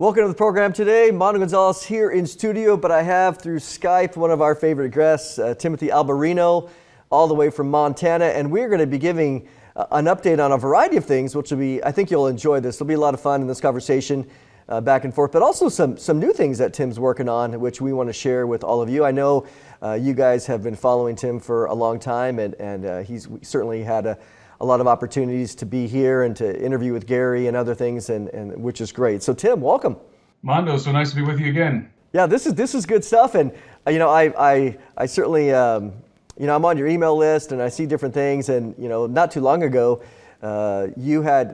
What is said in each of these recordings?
Welcome to the program today. Mondo Gonzalez here in studio, but I have through Skype one of our favorite guests, Timothy Alberino, all the way from Montana, and we're going to be giving an update on a variety of things, which will be, I think you'll enjoy this. It'll be a lot of fun in this conversation back and forth, but also some new things that Tim's working on, which we want to share with all of you. I know you guys have been following Tim for a long time, and he's certainly had a lot of opportunities to be here and to interview with Gary and other things, and which is great. So Tim, welcome. Mondo, so nice to be with you again. Yeah, this is good stuff, and I certainly I'm on your email list and I see different things, and not too long ago there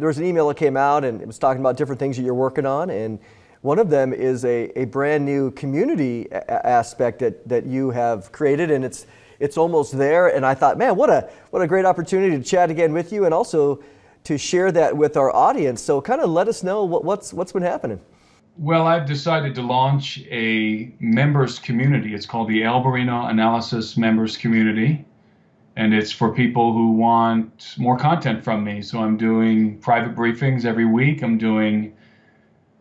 was an email that came out and it was talking about different things that you're working on, and one of them is a brand new community aspect that you have created, and it's almost there, and I thought, man, what a great opportunity to chat again with you and also to share that with our audience. So kind of let us know what's been happening. Well, I've decided to launch a members community. It's called the Alberino Analysis Members Community, and it's for people who want more content from me. So I'm doing private briefings every week. I'm doing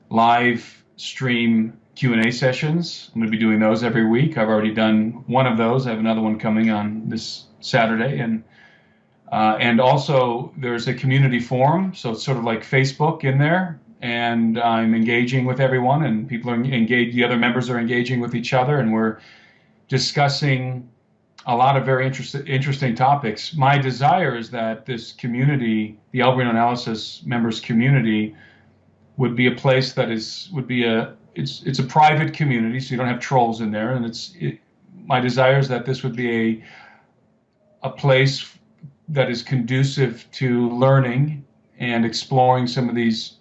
live stream Q&A sessions. I'm going to be doing those every week. I've already done one of those. I have another one coming on this Saturday. And also there's a community forum. So it's sort of like Facebook in there. And I'm engaging with everyone, and people are engaged. The other members are engaging with each other, and we're discussing a lot of very interesting topics. My desire is that this community, the Alberino Analysis Members Community, would be a place that it's a private community, so you don't have trolls in there. And my desire is that this would be a place that is conducive to learning and exploring some of these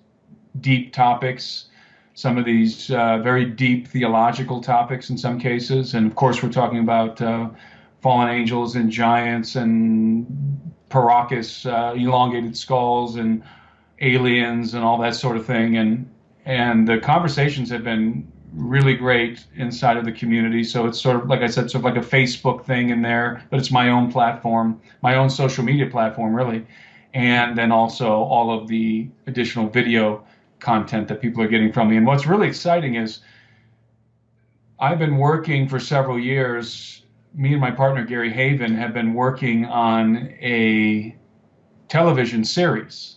deep topics, some of these very deep theological topics in some cases. And of course, we're talking about fallen angels and giants and Paracas, elongated skulls and aliens and all that sort of thing. And the conversations have been really great inside of the community. So it's sort of, like I said, sort of like a Facebook thing in there, but it's my own platform, my own social media platform, really. And then also all of the additional video content that people are getting from me. And what's really exciting is I've been working for several years. Me and my partner, Gary Haven, have been working on a television series.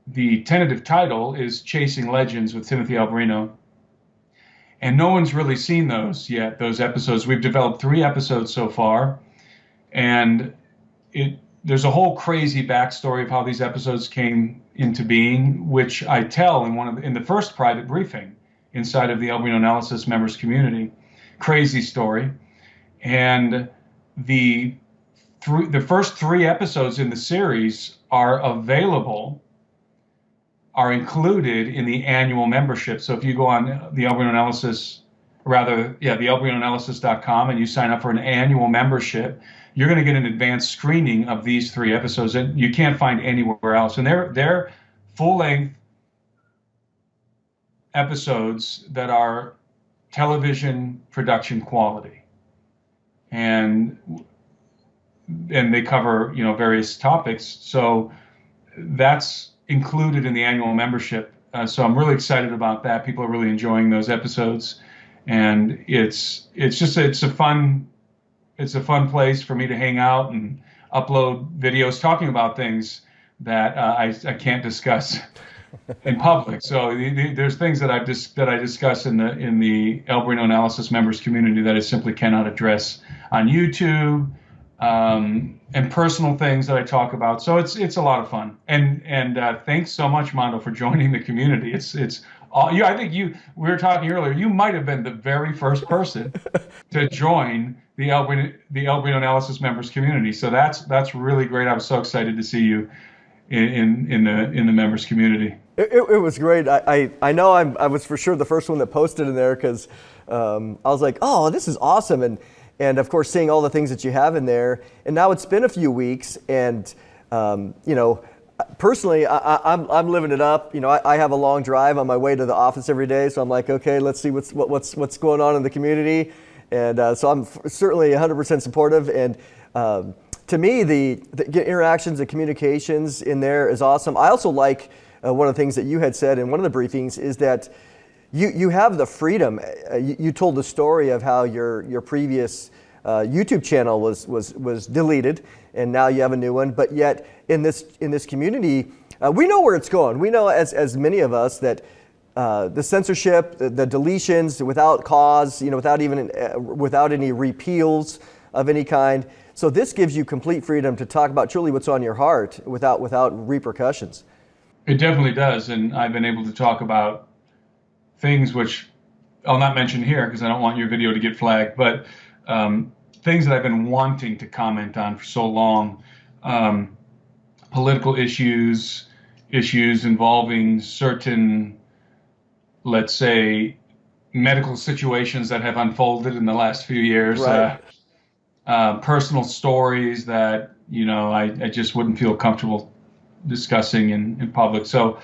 The tentative title is Chasing Legends with Timothy Alberino. And no one's really seen those yet, those episodes. We've developed 3 episodes so far. And there's a whole crazy backstory of how these episodes came into being, which I tell in the first private briefing inside of the Alberino Analysis Members Community. Crazy story. And the first 3 episodes in the series are included in the annual membership. So if you go on the Alberino Analysis, the alberinoanalysis.com, and you sign up for an annual membership, you're going to get an advanced screening of these 3 episodes that you can't find anywhere else. And they're full-length episodes that are television production quality. And they cover, various topics. So that's included in the annual membership. So I'm really excited about that. People are really enjoying those episodes. And it's a fun place for me to hang out and upload videos talking about things that I can't discuss in public. So there's things that I discuss in the Alberino Analysis Members Community that I simply cannot address on YouTube, and personal things that I talk about. So it's a lot of fun. And thanks so much, Mondo, for joining the community. I think we were talking earlier, you might have been the very first person to join the Alberino Analysis Members Community. So that's really great. I was so excited to see you in the members community. It was great. I know I was for sure the first one that posted in there, because I was like, oh, this is awesome. And of course, seeing all the things that you have in there. And now it's been a few weeks, and personally, I'm living it up. I have a long drive on my way to the office every day, so I'm like, okay, let's see what's going on in the community. And so I'm certainly 100% supportive. And to me, the interactions and communications in there is awesome. I also like one of the things that you had said in one of the briefings is that you have the freedom. You told the story of how your previous YouTube channel was deleted, and now you have a new one. But yet in this community, we know where it's going. We know, as many of us, that the censorship, the deletions without cause, without any repeals of any kind. So this gives you complete freedom to talk about truly what's on your heart without repercussions. It definitely does, and I've been able to talk about things which I'll not mention here because I don't want your video to get flagged, but things that I've been wanting to comment on for so long. Political issues involving certain, let's say, medical situations that have unfolded in the last few years. Right. Personal stories that, I just wouldn't feel comfortable discussing in public. So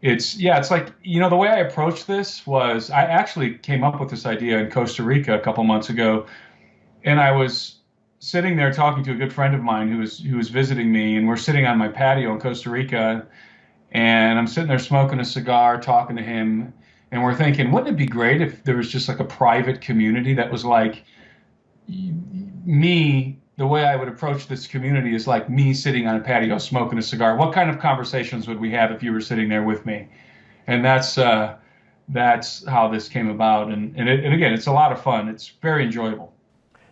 it's like, the way I approached this was I actually came up with this idea in Costa Rica a couple months ago. And I was sitting there talking to a good friend of mine who was visiting me, and we're sitting on my patio in Costa Rica, and I'm sitting there smoking a cigar, talking to him, and we're thinking, wouldn't it be great if there was just like a private community that was like me? The way I would approach this community is like me sitting on a patio smoking a cigar. What kind of conversations would we have if you were sitting there with me? And that's how this came about. And again, it's a lot of fun. It's very enjoyable.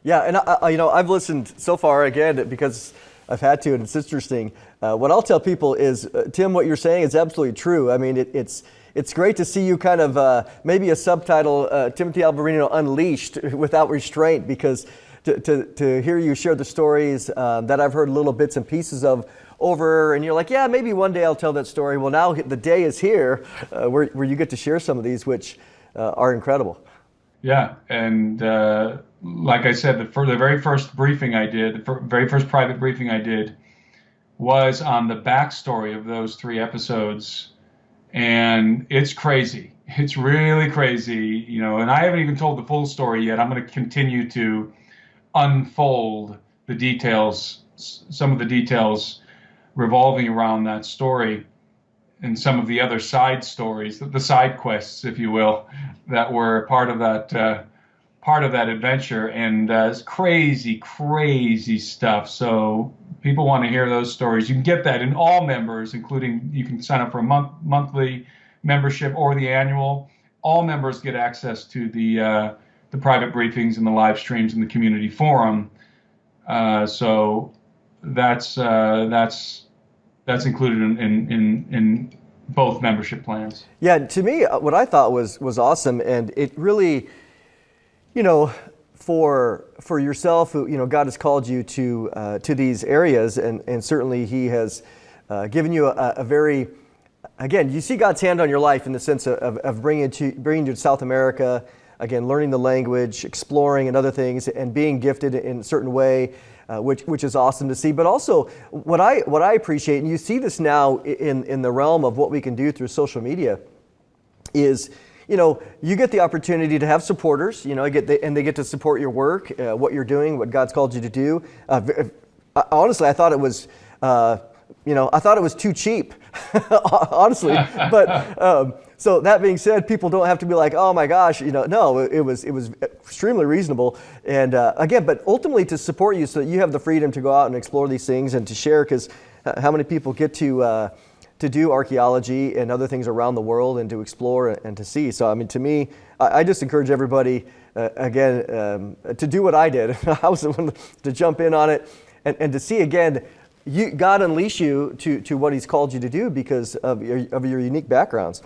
Yeah, and I've listened so far again because I've had to, and it's interesting. What I'll tell people is, Tim, what you're saying is absolutely true. I mean, it's great to see you kind of maybe a subtitle, Timothy Alberino Unleashed without restraint, because to hear you share the stories that I've heard little bits and pieces of over, and you're like, yeah, maybe one day I'll tell that story. Well, now the day is here where you get to share some of these, which are incredible. Yeah, and like I said, the very first briefing I did, the very first private briefing I did, was on the backstory of those 3 episodes, and it's crazy. It's really crazy, and I haven't even told the full story yet. I'm going to continue to unfold the details, some of the details revolving around that story, and some of the other side stories, the side quests, if you will, that were part of that adventure. And it's crazy stuff. So people want to hear those stories. You can get that in all members, including you can sign up for a monthly membership or the annual. All members get access to the private briefings and the live streams in the community forum. So that's included in both membership plans. Yeah, to me, what I thought was awesome, and it really, for yourself, God has called you to these areas, and certainly He has given you a very, again, you see God's hand on your life in the sense of bringing you to South America. Again, learning the language, exploring and other things, and being gifted in a certain way, which is awesome to see. But also, what I appreciate, and you see this now in the realm of what we can do through social media, is you get the opportunity to have supporters. And they get to support your work, what you're doing, what God's called you to do. Honestly, I thought it was. I thought it was too cheap, honestly. But so that being said, people don't have to be like, oh my gosh, no, it was extremely reasonable. And again, but ultimately to support you so that you have the freedom to go out and explore these things and to share, because how many people get to do archaeology and other things around the world and to explore and to see. So, I mean, to me, I just encourage everybody, again, to do what I did. I was the one to jump in on it and to see, again, God unleash you to what He's called you to do because of your unique backgrounds.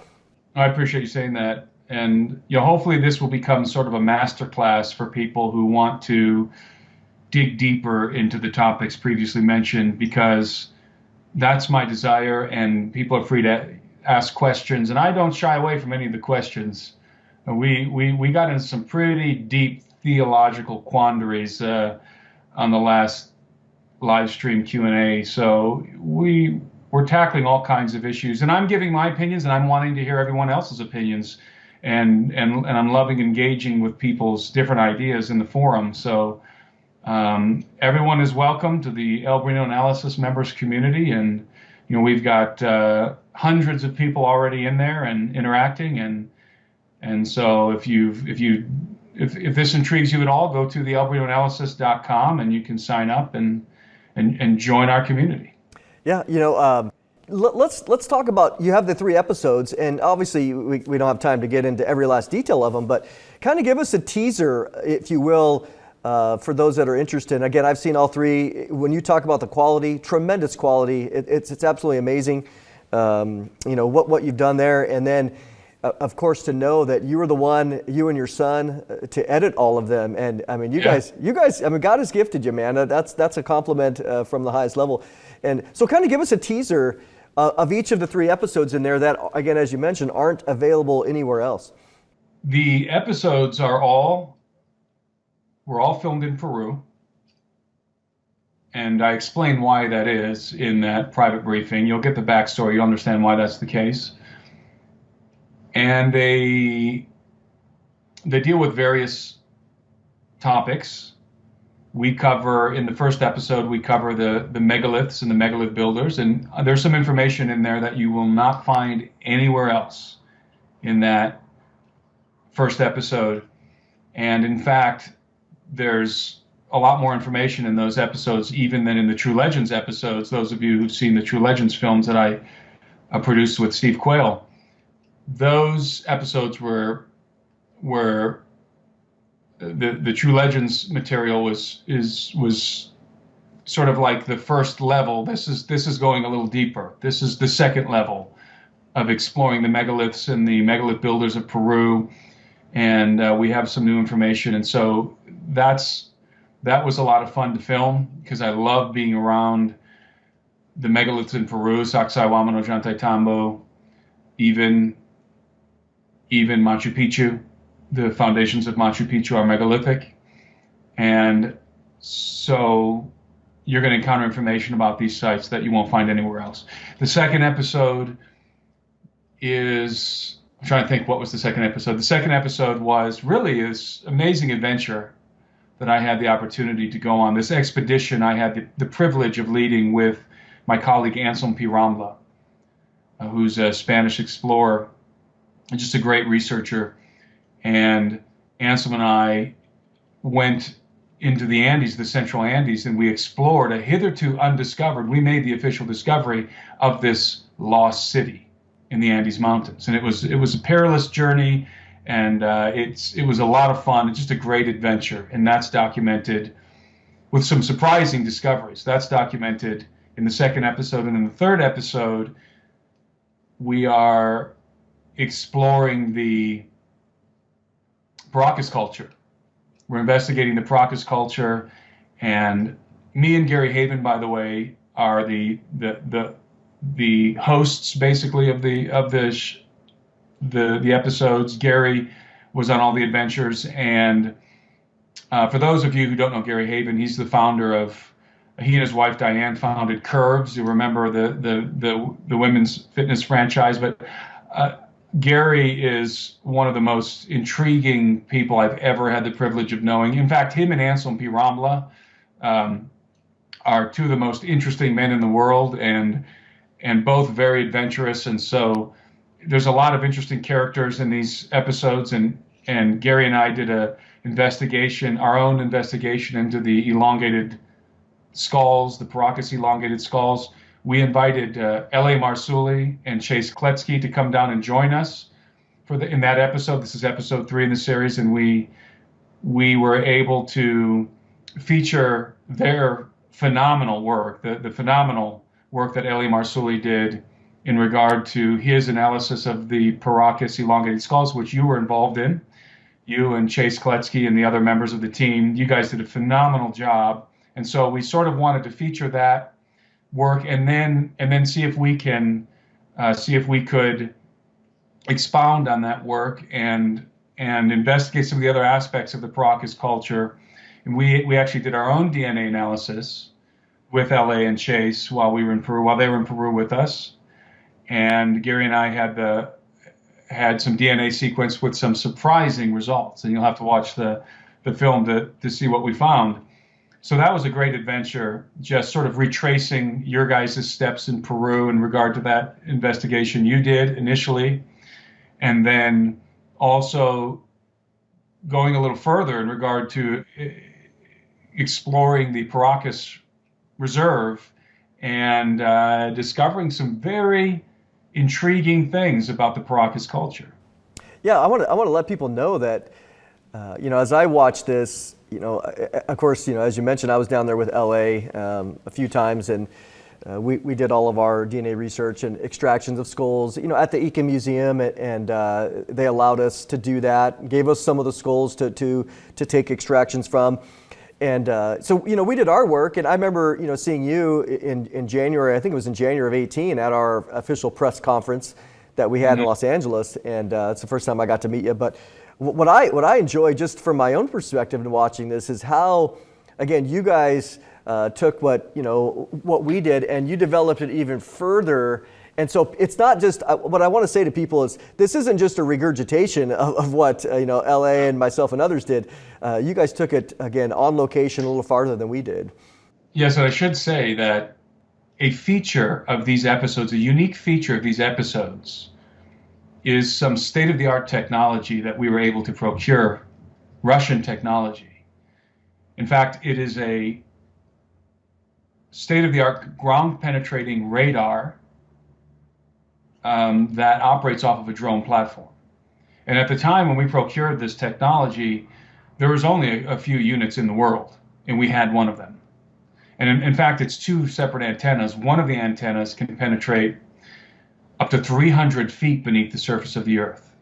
I appreciate you saying that. And hopefully this will become sort of a masterclass for people who want to dig deeper into the topics previously mentioned, because that's my desire, and people are free to ask questions. And I don't shy away from any of the questions. We got into some pretty deep theological quandaries on the last live stream Q&A. So we're tackling all kinds of issues, and I'm giving my opinions, and I'm wanting to hear everyone else's opinions, and I'm loving engaging with people's different ideas in the forum. So everyone is welcome to the Alberino Analysis members community, and we've got hundreds of people already in there and interacting, and so if this intrigues you at all, go to the alberinoanalysis.com and you can sign up and join our community. Yeah, let's talk about, you have the 3 episodes, and obviously we don't have time to get into every last detail of them, but kind of give us a teaser, if you will, for those that are interested. Again, I've seen all 3. When you talk about the quality, tremendous quality, it's absolutely amazing. What you've done there, and then of course to know that you were the one, you and your son, to edit all of them. And I mean, you guys, I mean, God has gifted you, man. That's a compliment from the highest level. And so kind of give us a teaser of each of the 3 episodes in there that, again, as you mentioned, aren't available anywhere else. The episodes were all filmed in Peru. And I explain why that is in that private briefing. You'll get the backstory. You'll understand why that's the case. And they deal with various topics. We cover, in the first episode, we cover the megaliths and the megalith builders. And there's some information in there that you will not find anywhere else in that first episode. And in fact, there's a lot more information in those episodes even than in the True Legends episodes. Those of you who've seen the True Legends films that I produced with Steve Quayle, those episodes were the True Legends material was sort of like the first level. This is going a little deeper. This is the second level of exploring the megaliths and the megalith builders of Peru, and we have some new information. And so that was a lot of fun to film because I love being around the megaliths in Peru, Sacsayhuamano, Ollantaytambo, even Machu Picchu. The foundations of Machu Picchu are megalithic. And so you're going to encounter information about these sites that you won't find anywhere else. The second episode is, I'm trying to think, what was the second episode? The second episode was really this amazing adventure that I had the opportunity to go on. This expedition I had the privilege of leading with my colleague Anselm P. Rambla, who's a Spanish explorer and just a great researcher. And Anselm and I went into the Andes, the Central Andes, and we explored a hitherto undiscovered, we made the official discovery of this lost city in the Andes Mountains. And it was a perilous journey, and it was a lot of fun. It's just a great adventure, and that's documented with some surprising discoveries. That's documented in the second episode. And in the third episode, we are exploring the Paracas culture. We're investigating the Paracas culture, and me and Gary Haven, by the way, are the hosts basically of the episodes. Gary was on all the adventures, and for those of you who don't know Gary Haven, he's the founder of. He and his wife Diane founded Curves. You remember the women's fitness franchise, but Gary is one of the most intriguing people I've ever had the privilege of knowing. In fact, him and Anselm P. Rambla are two of the most interesting men in the world, and both very adventurous. And so there's a lot of interesting characters in these episodes. And Gary and I did our own investigation into the elongated skulls, the Paracas elongated skulls. We invited L.A. Marsuli and Chase Kletsky to come down and join us in that episode. This is episode 3 in the series, and we were able to feature their phenomenal work, the phenomenal work that L.A. Marsuli did in regard to his analysis of the Paracas elongated skulls, which you were involved in. You and Chase Kletsky and the other members of the team, you guys did a phenomenal job. And so we sort of wanted to feature that work, and then see if we could expound on that work and investigate some of the other aspects of the Paracas culture. And we actually did our own DNA analysis with LA and Chase while they were in Peru with us. And Gary and I had some DNA sequence with some surprising results, and you'll have to watch the film to see what we found. So that was a great adventure, just sort of retracing your guys' steps in Peru in regard to that investigation you did initially, and then also going a little further in regard to exploring the Paracas Reserve and discovering some very intriguing things about the Paracas culture. Yeah, I want to let people know that, as I watch this, of course, as you mentioned, I was down there with LA a few times, and we did all of our DNA research and extractions of skulls, at the Ica Museum, and they allowed us to do that, gave us some of the skulls to take extractions from. And so, we did our work, and I remember, seeing you in January, I think it was in January of 2018, at our official press conference that we had in Los Angeles, and it's the first time I got to meet you. But what I enjoy, just from my own perspective in watching this, is how, again, you guys took what we did, and you developed it even further. And so it's not just, what I want to say to people is, this isn't just a regurgitation of what LA and myself and others did. You guys took it, again, on location a little farther than we did. Yes, and I should say that a feature of these episodes, a unique feature of these episodes, is some state-of-the-art technology that we were able to procure, Russian technology. In fact, it is a state-of-the-art ground-penetrating radar that operates off of a drone platform. And at the time when we procured this technology, there was only a few units in the world, and we had one of them. And in fact, it's two separate antennas. One of the antennas can penetrate up to 300 feet beneath the surface of the Earth.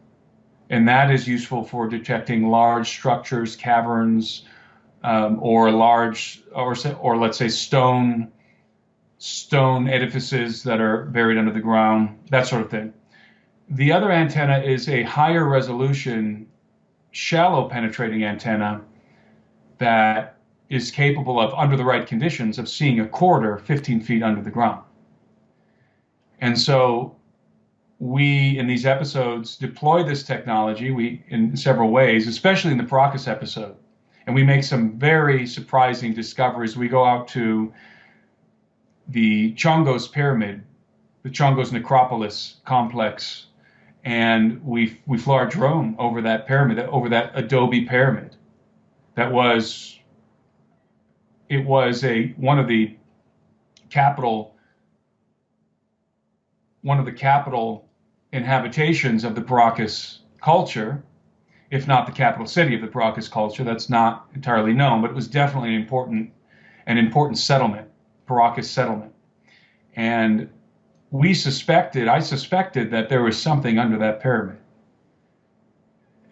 And that is useful for detecting large structures, caverns, or let's say stone edifices that are buried under the ground, that sort of thing. The other antenna is a higher resolution, shallow penetrating antenna that is capable of, under the right conditions, of seeing a corridor 15 feet under the ground. And so we, in these episodes, deploy this technology in several ways, especially in the Paracas episode. And we make some very surprising discoveries. We go out to the Chongos Pyramid, the Chongos Necropolis complex, and we flew our drone over that pyramid, over that adobe pyramid. It was one of the capital inhabitations of the Paracas culture, if not the capital city of the Paracas culture. That's not entirely known, but it was definitely an important settlement, Paracas settlement. And I suspected that there was something under that pyramid.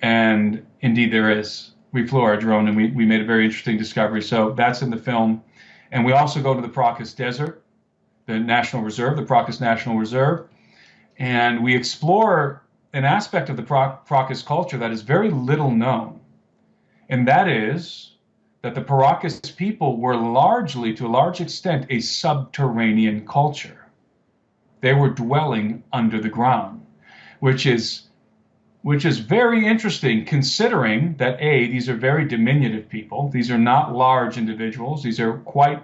And indeed there is. We flew our drone and we made a very interesting discovery. So that's in the film. And we also go to the Paracas Desert, the National Reserve, the Paracas National Reserve. And we explore an aspect of the Paracas culture that is very little known. And that is that the Paracas people were largely, to a large extent, a subterranean culture. They were dwelling under the ground, which is very interesting, considering that these are very diminutive people. These are not large individuals. These are quite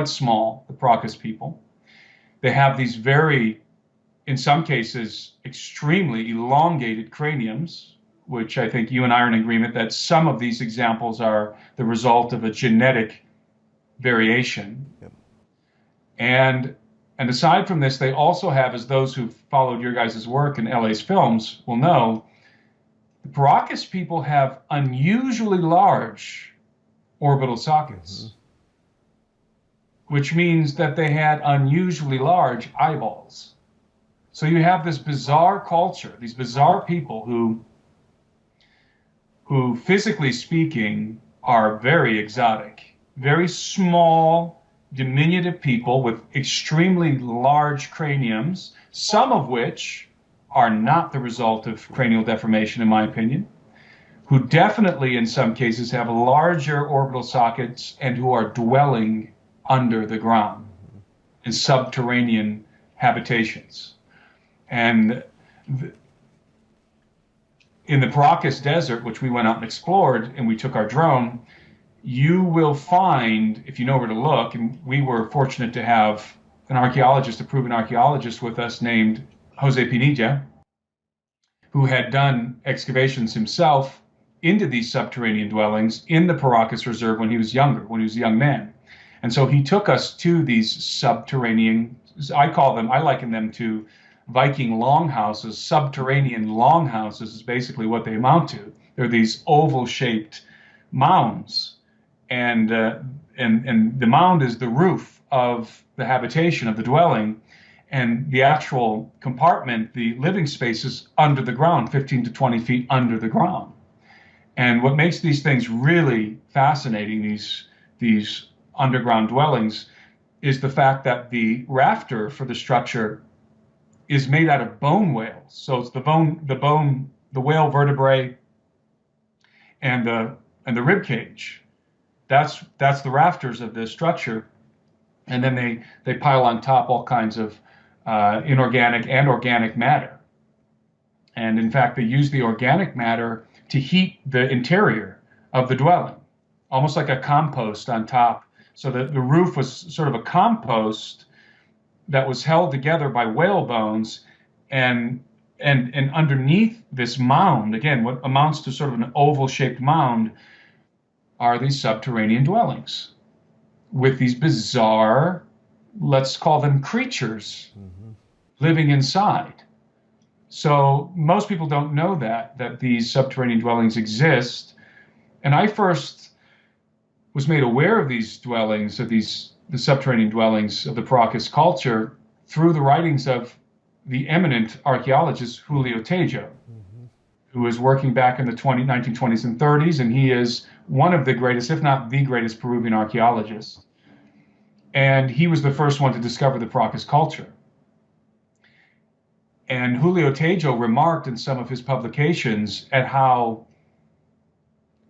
small, the Paracas people. They have these very, in some cases, extremely elongated craniums, which I think you and I are in agreement that some of these examples are the result of a genetic variation. Yep. And aside from this, they also have, as those who've followed your guys' work in LA's films will know, the Paracas people have unusually large orbital sockets, which means that they had unusually large eyeballs. So you have this bizarre culture, these bizarre people who physically speaking are very exotic, very small, diminutive people with extremely large craniums, some of which are not the result of cranial deformation, in my opinion, who definitely in some cases have larger orbital sockets and who are dwelling under the ground in subterranean habitations. And in the Paracas Desert, which we went out and explored, and we took our drone, you will find, if you know where to look, and we were fortunate to have an archaeologist, a proven archaeologist with us named Jose Pinilla, who had done excavations himself into these subterranean dwellings in the Paracas Reserve when he was younger, when he was a young man. And so he took us to these subterranean, I liken them to Viking longhouses. Subterranean longhouses is basically what they amount to. They're these oval-shaped mounds, and the mound is the roof of the habitation of the dwelling, and the actual compartment, the living space, is under the ground, 15 to 20 feet under the ground. And what makes these things really fascinating, these underground dwellings, is the fact that the rafter for the structure is made out of bone whales. So it's the whale vertebrae, and the rib cage. That's the rafters of this structure, and then they pile on top all kinds of inorganic and organic matter. And in fact, they use the organic matter to heat the interior of the dwelling, almost like a compost on top. So that the roof was sort of a compost that was held together by whale bones, and underneath this mound, again, what amounts to sort of an oval-shaped mound, are these subterranean dwellings with these bizarre, let's call them creatures, living inside. So most people don't know that these subterranean dwellings exist. And I first was made aware of these dwellings, the subterranean dwellings of the Paracas culture, through the writings of the eminent archaeologist Julio Tejo, who was working back in the 1920s and 30s, and he is one of the greatest, if not the greatest, Peruvian archaeologists. And he was the first one to discover the Paracas culture. And Julio Tejo remarked in some of his publications at how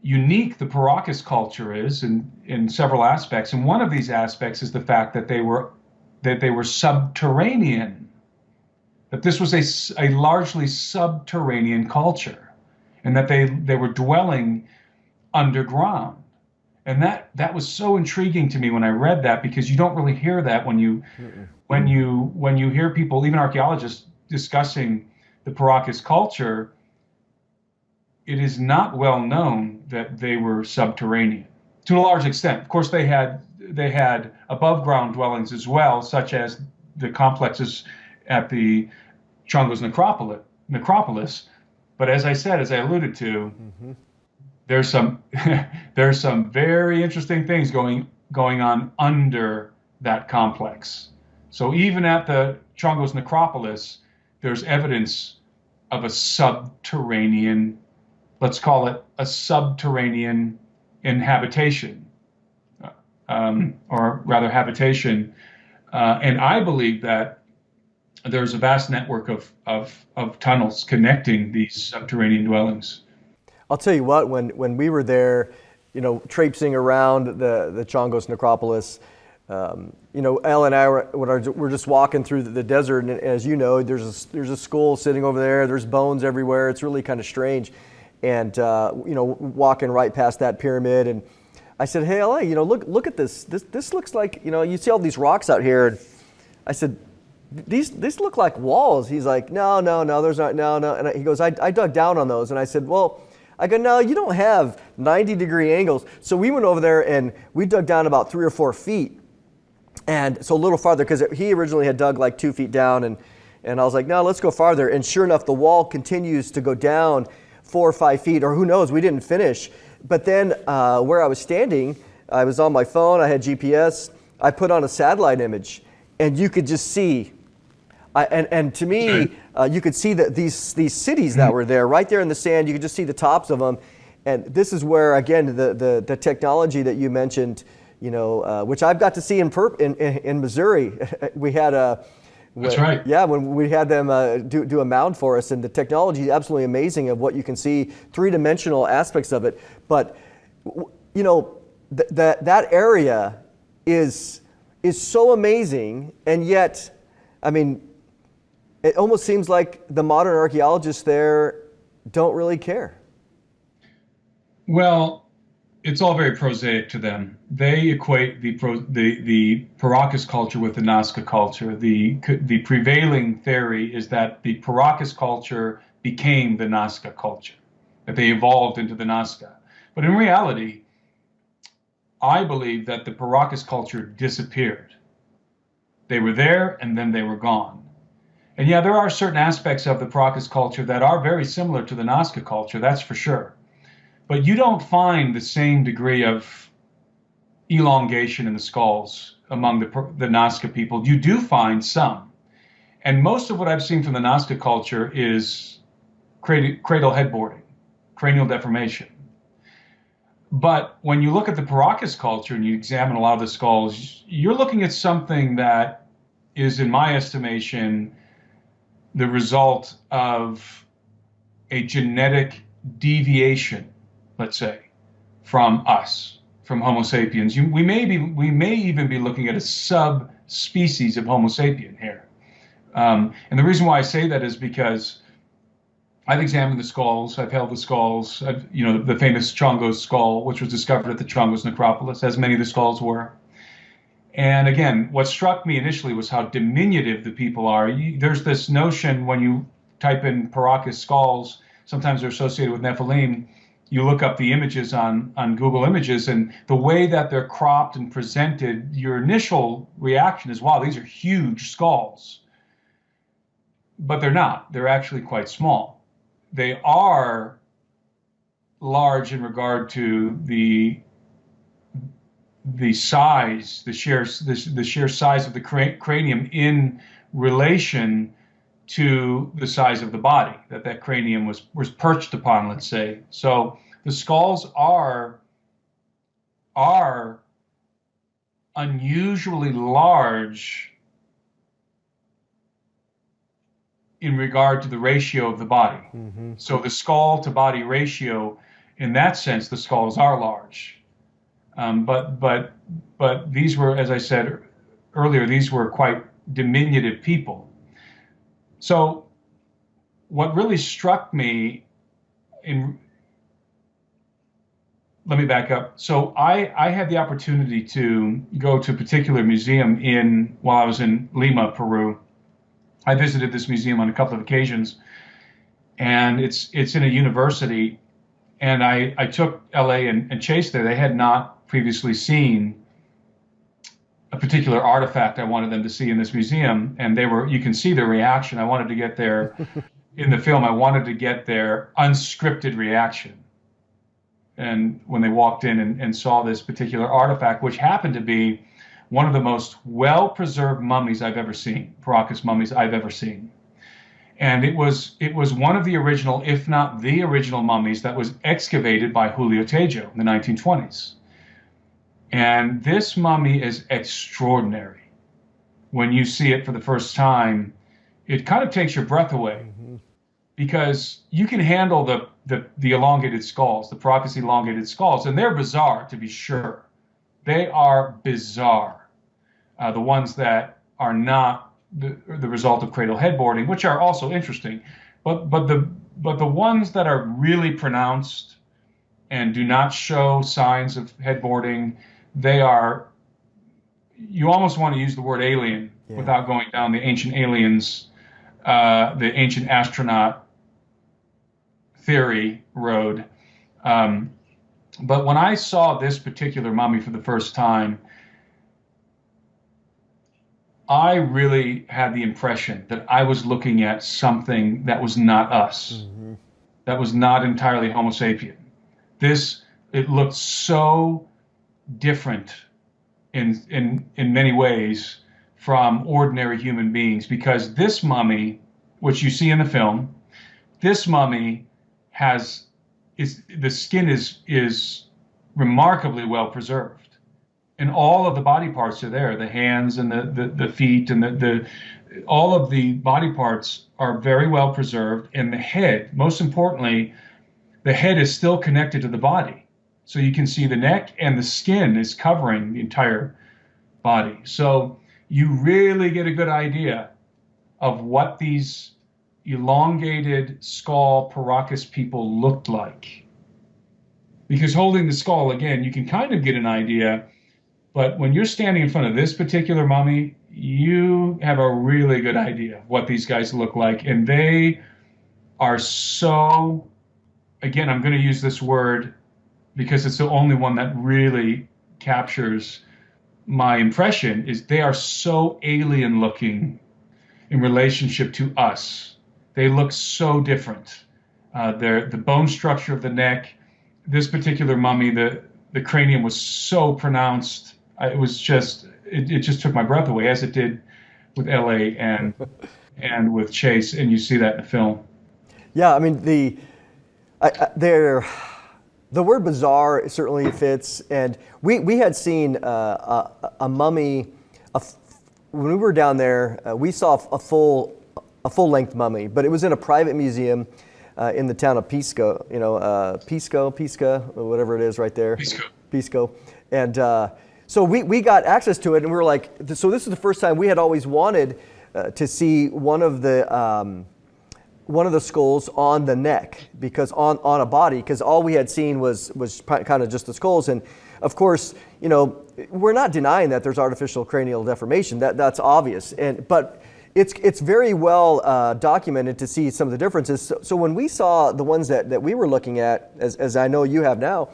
unique the Paracas culture is in several aspects. And one of these aspects is the fact that they were subterranean, that this was a largely subterranean culture, and that they were dwelling underground. And that was so intriguing to me when I read that, because you don't really hear that when you hear people, even archaeologists, discussing the Paracas culture. It is not well known that they were subterranean to a large extent. Of course, they had above ground dwellings as well, such as the complexes at the Chongos necropolis. But as I said, as I alluded to, there's some very interesting things going on under that complex. So even at the Chongos necropolis, there's evidence of a subterranean, let's call it a subterranean inhabitation, or rather habitation. And I believe that there's a vast network of tunnels connecting these subterranean dwellings. I'll tell you what, when we were there, traipsing around the Chongos necropolis, Elle and I were just walking through the desert, and as you know, there's a skull sitting over there. There's bones everywhere. It's really kind of strange, and walking right past that pyramid. And I said, "Hey, LA, look at this. This looks like you see all these rocks out here." And I said, "These look like walls." He's like, "No, there's not. No." And he goes, "I dug down on those," and I said, "Well." I go, "No, you don't have 90-degree angles." So we went over there and we dug down about 3 or 4 feet. And so a little farther, because he originally had dug like 2 feet down, and I was like, "No, let's go farther." And sure enough, the wall continues to go down 4 or 5 feet, or who knows, we didn't finish. But then where I was standing, I was on my phone, I had GPS, I put on a satellite image, and you could just see, and to me, you could see that these cities that were there, right there in the sand, you could just see the tops of them. And this is where, again, the technology that you mentioned, which I've got to see in Missouri. We had That's right. Yeah, when we had them do a mound for us, and the technology is absolutely amazing of what you can see, three-dimensional aspects of it. But that area is so amazing, and yet, I mean, it almost seems like the modern archaeologists there don't really care. Well, it's all very prosaic to them. They equate the Paracas culture with the Nazca culture. The prevailing theory is that the Paracas culture became the Nazca culture, that they evolved into the Nazca. But in reality, I believe that the Paracas culture disappeared. They were there and then they were gone. And yeah, there are certain aspects of the Paracas culture that are very similar to the Nazca culture, that's for sure. But you don't find the same degree of elongation in the skulls among the Nazca people. You do find some. And most of what I've seen from the Nazca culture is cradle headboarding, cranial deformation. But when you look at the Paracas culture and you examine a lot of the skulls, you're looking at something that is, in my estimation, the result of a genetic deviation, let's say, from us, from Homo sapiens. We may even be looking at a subspecies of Homo sapien here. And the reason why I say that is because I've examined the skulls, I've held the skulls, the famous Chongo's skull, which was discovered at the Chongo's necropolis, as many of the skulls were. And again, what struck me initially was how diminutive the people are. There's this notion when you type in Paracas skulls, sometimes they're associated with Nephilim. You look up the images on Google Images, and the way that they're cropped and presented, your initial reaction is, wow, these are huge skulls. But they're not. They're actually quite small. They are large in regard to the size, the sheer size of the cranium in relation to the size of the body that cranium was perched upon, let's say. So the skulls are unusually large in regard to the ratio of the body. Mm-hmm. So the skull to body ratio, in that sense, the skulls are large. But these were, as I said earlier, these were quite diminutive people. So what really struck me let me back up. So I had the opportunity to go to a particular museum while I was in Lima, Peru. I visited this museum on a couple of occasions, and it's in a university, and I took LA and Chase there. They had not previously seen a particular artifact I wanted them to see in this museum, and you can see their reaction. I wanted to get their, in the film, I wanted to get their unscripted reaction. And when they walked in and saw this particular artifact, which happened to be one of the most well-preserved mummies I've ever seen, Paracas mummies I've ever seen. And it was one of the original, if not the original mummies that was excavated by Julio Tejo in the 1920s. And this mummy is extraordinary. When you see it for the first time, it kind of takes your breath away. Mm-hmm. Because you can handle the elongated skulls, the Paracas elongated skulls, and they're bizarre, to be sure. They are bizarre. The ones that are not the result of cradle headboarding, which are also interesting, but the ones that are really pronounced and do not show signs of headboarding, you almost want to use the word alien without going down the ancient aliens, the ancient astronaut theory road. But when I saw this particular mummy for the first time, I really had the impression that I was looking at something that was not us, mm-hmm. that was not entirely Homo sapien. It looked so different in many ways from ordinary human beings, because this mummy, which you see in the film, this mummy the skin is remarkably well preserved. And all of the body parts are there. The hands and the feet and all of the body parts are very well preserved. And the head, most importantly, the head is still connected to the body. So you can see the neck, and the skin is covering the entire body. So you really get a good idea of what these elongated skull Paracas people looked like. because holding the skull, again, you can kind of get an idea, but when you're standing in front of this particular mummy, you have a really good idea of what these guys look like. And they are so, again, I'm going to use this word because it's the only one that really captures my impression, is they are so alien looking in relationship to us. They look so different. The bone structure of the neck, this particular mummy, the cranium was so pronounced. It was just, it just took my breath away, as it did with LA and with Chase, and you see that in the film. Yeah, I mean, the word bizarre certainly fits, and we had seen a mummy. When we were down there, we saw a full-length mummy, but it was in a private museum in the town of Pisco. Pisca, or whatever it is, right there. Pisco, and so we got access to it, and we were like, so this is the first time we had always wanted to see one of the skulls on the neck, because on a body, because all we had seen was kind of just the skulls. And of course, we're not denying that there's artificial cranial deformation. That's obvious. But it's very well documented to see some of the differences. So when we saw the ones that we were looking at, as I know you have now,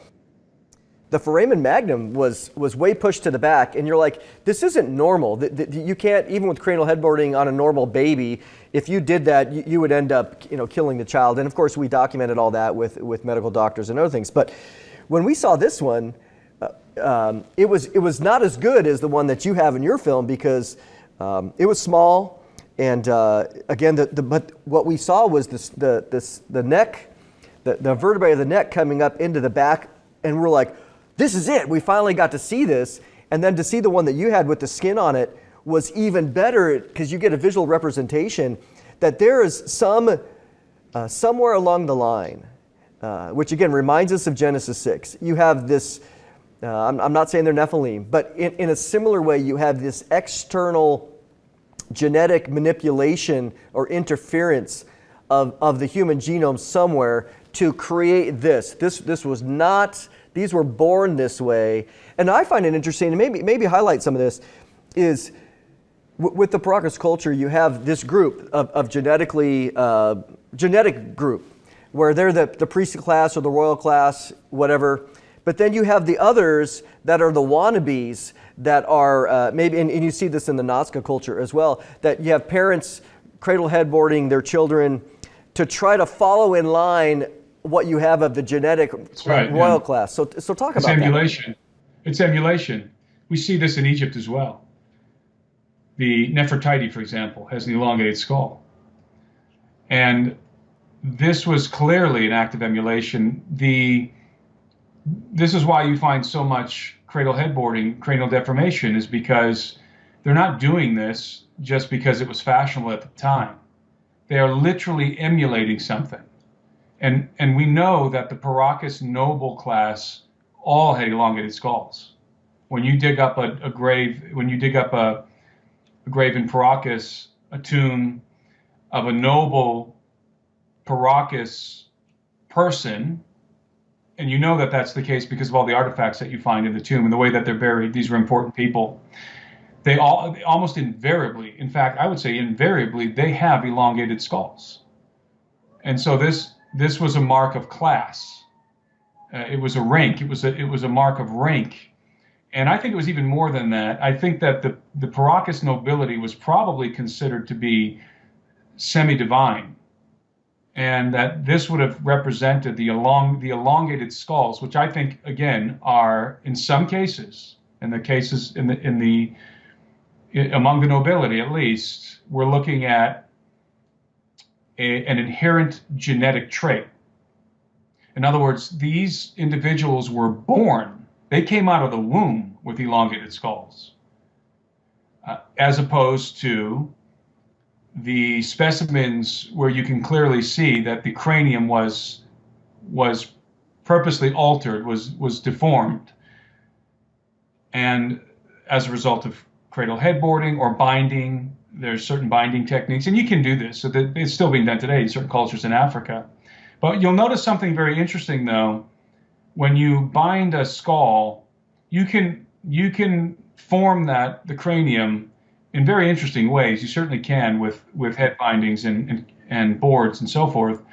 the foramen magnum was way pushed to the back, and you're like, this isn't normal. You can't, even with cranial headboarding on a normal baby, if you did that, you would end up killing the child. And of course, we documented all that with medical doctors and other things. But when we saw this one, it was not as good as the one that you have in your film, because it was small, and again, but what we saw was the neck, the vertebrae of the neck coming up into the back, and we're like, this is it. We finally got to see this. And then to see the one that you had with the skin on it was even better, because you get a visual representation that there is somewhere along the line, which again reminds us of Genesis 6. You have this, I'm not saying they're Nephilim, but in a similar way, you have this external genetic manipulation or interference of the human genome somewhere to create this. This was not... These were born this way. And I find it interesting, and maybe highlight some of this, is with the Paracas culture, you have this group of genetic group, where they're the priestly class or the royal class, whatever. But then you have the others that are the wannabes that are maybe, and you see this in the Nazca culture as well, that you have parents cradle headboarding their children to try to follow in line what you have of the genetic royal class. So talk about emulation. It's emulation. We see this in Egypt as well. The Nefertiti, for example, has an elongated skull. And this was clearly an act of emulation. This is why you find so much cradle headboarding, cranial deformation, is because they're not doing this just because it was fashionable at the time. They are literally emulating something. And we know that the Paracas noble class all had elongated skulls. When you dig up a grave in Paracas, a tomb of a noble Paracas person, and you know that that's the case because of all the artifacts that you find in the tomb and the way that they're buried. These were important people. They almost invariably, in fact, I would say invariably, they have elongated skulls. And so this was a mark of class. It was a rank. It was a mark of rank. And I think it was even more than that. I think that the Paracas nobility was probably considered to be semi-divine, and that this would have represented the elongated skulls, which I think again are in some cases, among the nobility at least, we're looking at an inherent genetic trait. In other words, these individuals were born, they came out of the womb with elongated skulls, as opposed to the specimens where you can clearly see that the cranium was purposely altered, was deformed, and as a result of cradle headboarding or binding. There's certain binding techniques, and you can do this. So that it's still being done today in certain cultures in Africa. But you'll notice something very interesting, though, when you bind a skull, you can form the cranium in very interesting ways. You certainly can with head bindings and boards and so forth,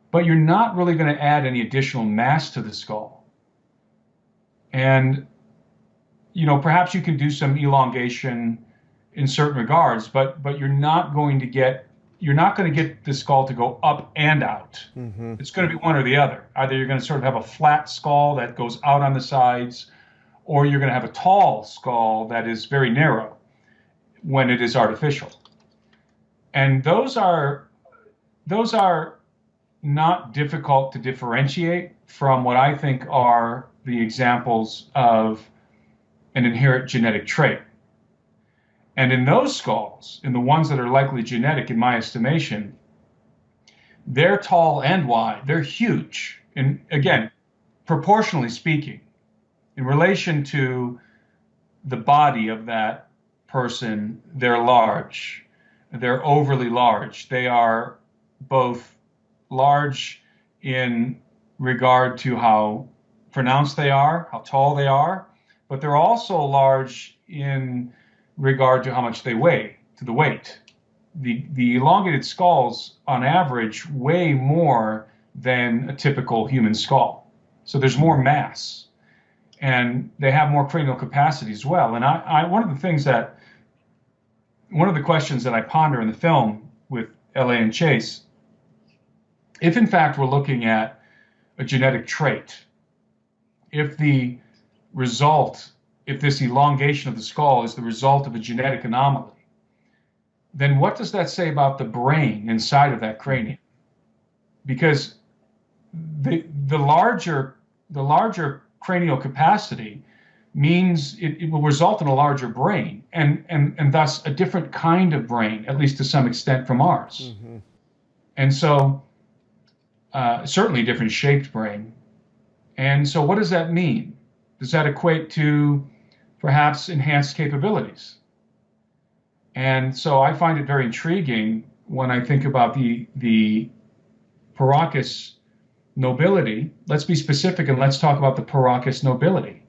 but you're not really going to add any additional mass to the skull. And perhaps you can do some elongation in certain regards, but you're not going to get the skull to go up and out. Mm-hmm. It's going to be one or the other. Either you're going to sort of have a flat skull that goes out on the sides, or you're going to have a tall skull that is very narrow when it is artificial. And those are not difficult to differentiate from what I think are the examples of an inherent genetic trait. And in those skulls, in the ones that are likely genetic, in my estimation, they're tall and wide. They're huge. And again, proportionally speaking, in relation to the body of that person, they're large. They're overly large. They are both large in regard to how pronounced they are, how tall they are, but they're also large in regard to how much they weigh, to the weight. The elongated skulls, on average, weigh more than a typical human skull. So there's more mass, and they have more cranial capacity as well. And one of the questions that I ponder in the film with L.A. and Chase, if in fact we're looking at a genetic trait, if this elongation of the skull is the result of a genetic anomaly, then what does that say about the brain inside of that cranium? Because the larger cranial capacity means it will result in a larger brain, and thus a different kind of brain, at least to some extent, from ours. Mm-hmm. And so certainly a different shaped brain. And so what does that mean? Does that equate to perhaps enhanced capabilities? And so I find it very intriguing when I think about the Paracas nobility. Let's be specific and let's talk about the Paracas nobility.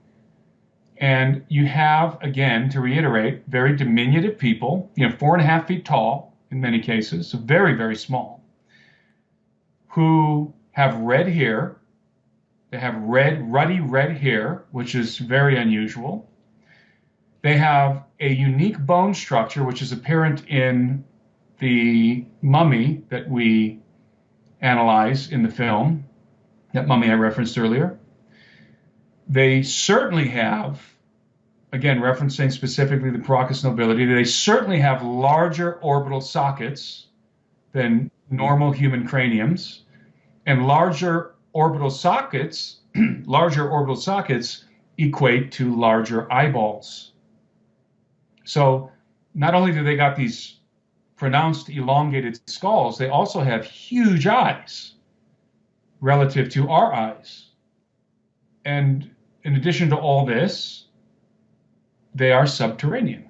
And you have, again, to reiterate, very diminutive people, 4.5 feet tall in many cases, so very, very small, who have red hair. They have ruddy red hair, which is very unusual. They have a unique bone structure, which is apparent in the mummy that we analyze in the film, that mummy I referenced earlier. They certainly have, again, referencing specifically the Paracas nobility, they certainly have larger orbital sockets than normal human craniums, and larger orbital sockets equate to larger eyeballs. So not only do they got these pronounced elongated skulls, they also have huge eyes relative to our eyes. And in addition to all this, they are subterranean.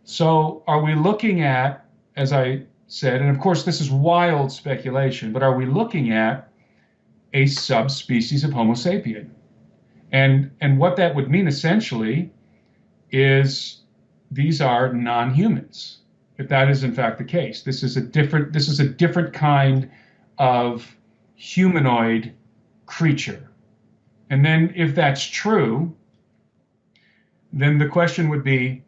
So are we looking at, as I said, and of course this is wild speculation, but are we looking at a subspecies of Homo sapien? And what that would mean essentially is these are non-humans. If that is in fact the case, this is a different kind of humanoid creature. And then if that's true, then the question would be,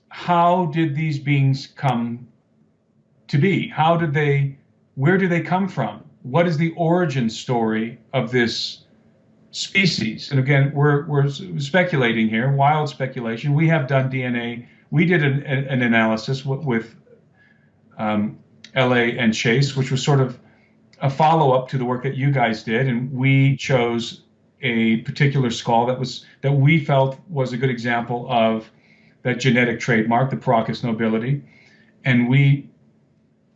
how did these beings come to be? Where do they come from? What is the origin story of this species? And again, we're speculating here, wild speculation. We have done DNA. We did an analysis with L.A. and Chase, which was sort of a follow-up to the work that you guys did, and we chose a particular skull that we felt was a good example of that genetic trademark, the Paracas nobility, and we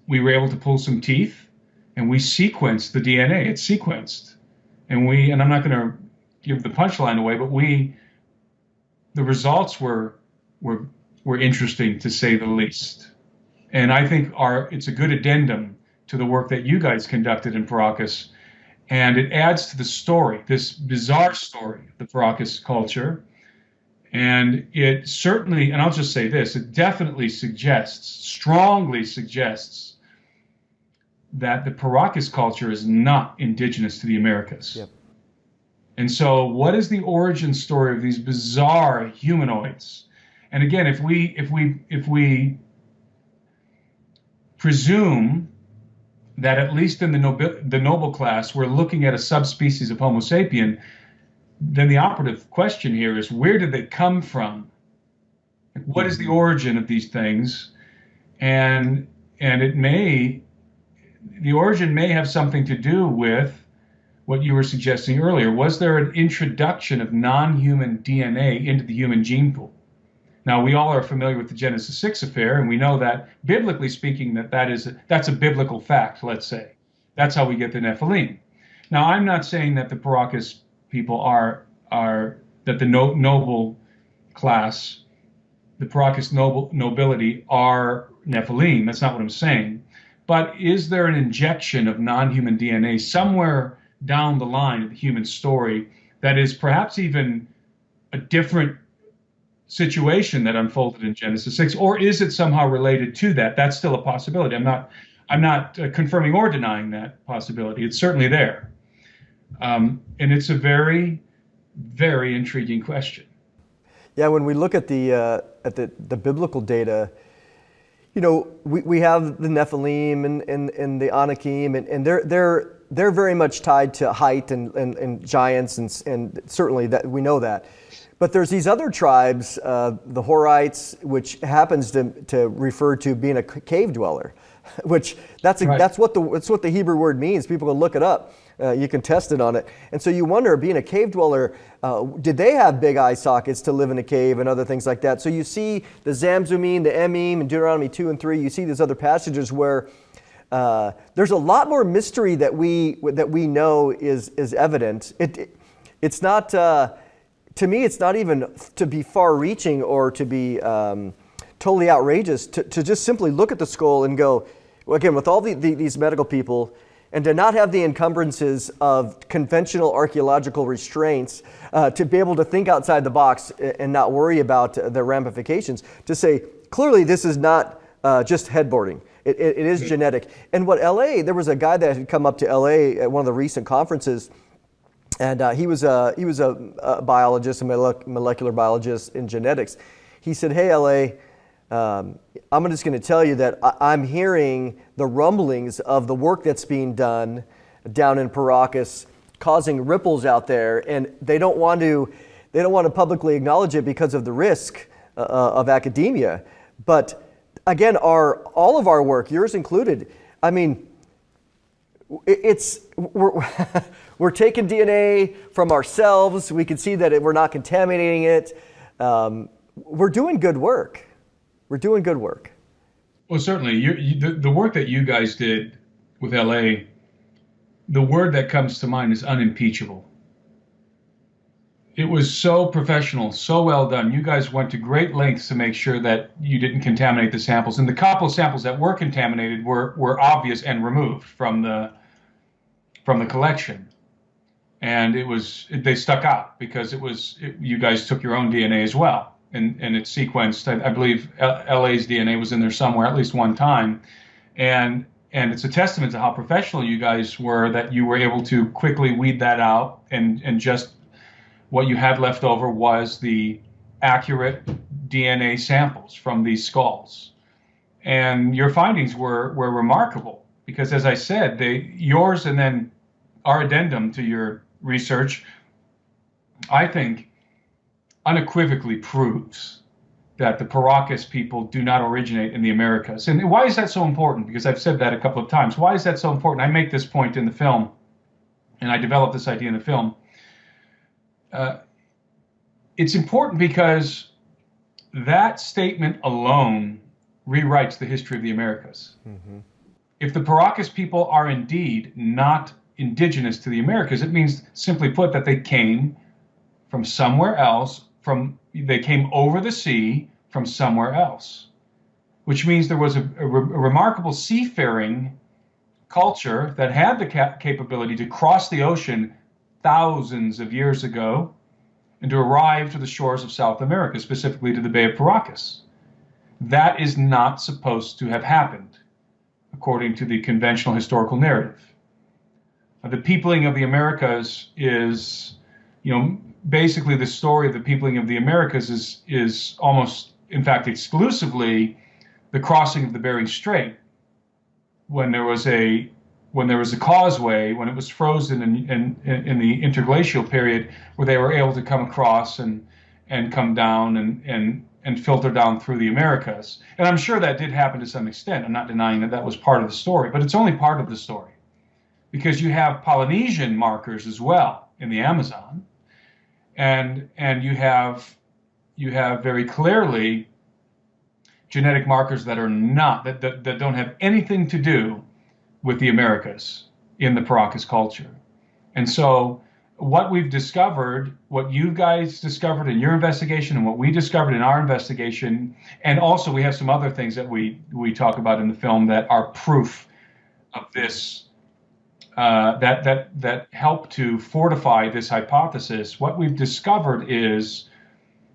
were able to pull some teeth, and we sequenced the DNA. It's sequenced, and I'm not going to give the punchline away, but the results were interesting to say the least, and I think it's a good addendum to the work that you guys conducted in Paracas, And it adds to the story, this bizarre story of the Paracas culture. And it certainly, and I'll just say this, it definitely suggests, strongly suggests, that the Paracas culture is not indigenous to the Americas. Yep. And so what is the origin story of these bizarre humanoids? And again, if we presume that at least in the noble class, we're looking at a subspecies of Homo sapien, then the operative question here is, where did they come from? What is the origin of these things? And the origin may have something to do with what you were suggesting earlier. Was there an introduction of non-human DNA into the human gene pool? Now, we all are familiar with the Genesis 6 affair, and we know that, biblically speaking, that's a biblical fact, let's say. That's how we get the Nephilim. Now, I'm not saying that the Paracas people that the noble class, the Paracas nobility are Nephilim. That's not what I'm saying. But is there an injection of non-human DNA somewhere down the line of the human story that is perhaps even a different situation that unfolded in Genesis 6, or is it somehow related to that? That's still a possibility. I'm not confirming or denying that possibility. It's certainly there, and it's a very, very intriguing question. Yeah, when we look at the biblical data, you know, we have the Nephilim and the Anakim, and they're very much tied to height and giants, and certainly that we know that. But there's these other tribes, the Horites, which happens to refer to being a cave dweller, which that's what the Hebrew word means. People can look it up. You can test it on it. And so you wonder, being a cave dweller, did they have big eye sockets to live in a cave and other things like that? So you see the Zamzummim, the Emim, and Deuteronomy 2 and 3. You see these other passages where there's a lot more mystery that we know is evident. It's not. To me, it's not even to be far-reaching or to be totally outrageous to just simply look at the skull and go, well, again, with all these medical people, and to not have the encumbrances of conventional archaeological restraints, to be able to think outside the box and not worry about the ramifications, to say, clearly this is not just headboarding. It is genetic. And there was a guy that had come up to LA at one of the recent conferences, and he was a biologist, a molecular biologist in genetics. He said, "Hey, LA, I'm just going to tell you that I'm hearing the rumblings of the work that's being done down in Paracas, causing ripples out there, and they don't want to publicly acknowledge it because of the risk of academia. But again, all of our work, yours included, I mean, we're taking DNA from ourselves. We can see that we're not contaminating it. We're doing good work. We're doing good work." Well, certainly, the work that you guys did with LA, the word that comes to mind is unimpeachable. It was so professional, so well done. You guys went to great lengths to make sure that you didn't contaminate the samples. And the couple of samples that were contaminated were obvious and removed from the collection. And they stuck out because you guys took your own DNA as well. And it's sequenced. I believe LA's DNA was in there somewhere at least one time. And it's a testament to how professional you guys were that you were able to quickly weed that out, and just what you had left over was the accurate DNA samples from these skulls. And your findings were remarkable because, as I said, yours and then our addendum to your research, I think, unequivocally proves that the Paracas people do not originate in the Americas. And why is that so important? Because I've said that a couple of times. Why is that so important? I make this point in the film, and I developed this idea in the film. It's important because that statement alone rewrites the history of the Americas. Mm-hmm. If the Paracas people are indeed not indigenous to the Americas, it means, simply put, that they came from somewhere else, they came over the sea from somewhere else, which means there was a remarkable seafaring culture that had the capability to cross the ocean thousands of years ago and to arrive to the shores of South America, specifically to the Bay of Paracas. That is not supposed to have happened, according to the conventional historical narrative. The peopling of the Americas is, basically the story of the peopling of the Americas is almost, in fact, exclusively the crossing of the Bering Strait, when there was a causeway, when it was frozen in the interglacial period, where they were able to come across and come down and filter down through the Americas. And I'm sure that did happen to some extent. I'm not denying that was part of the story, but it's only part of the story, because you have Polynesian markers as well in the Amazon, and you have very clearly genetic markers that are not that don't have anything to do with the Americas in the Paracas culture. And so what we've discovered, what you guys discovered in your investigation, and what we discovered in our investigation, and also we have some other things that we talk about in the film that are proof of this, that help to fortify this hypothesis. What we've discovered is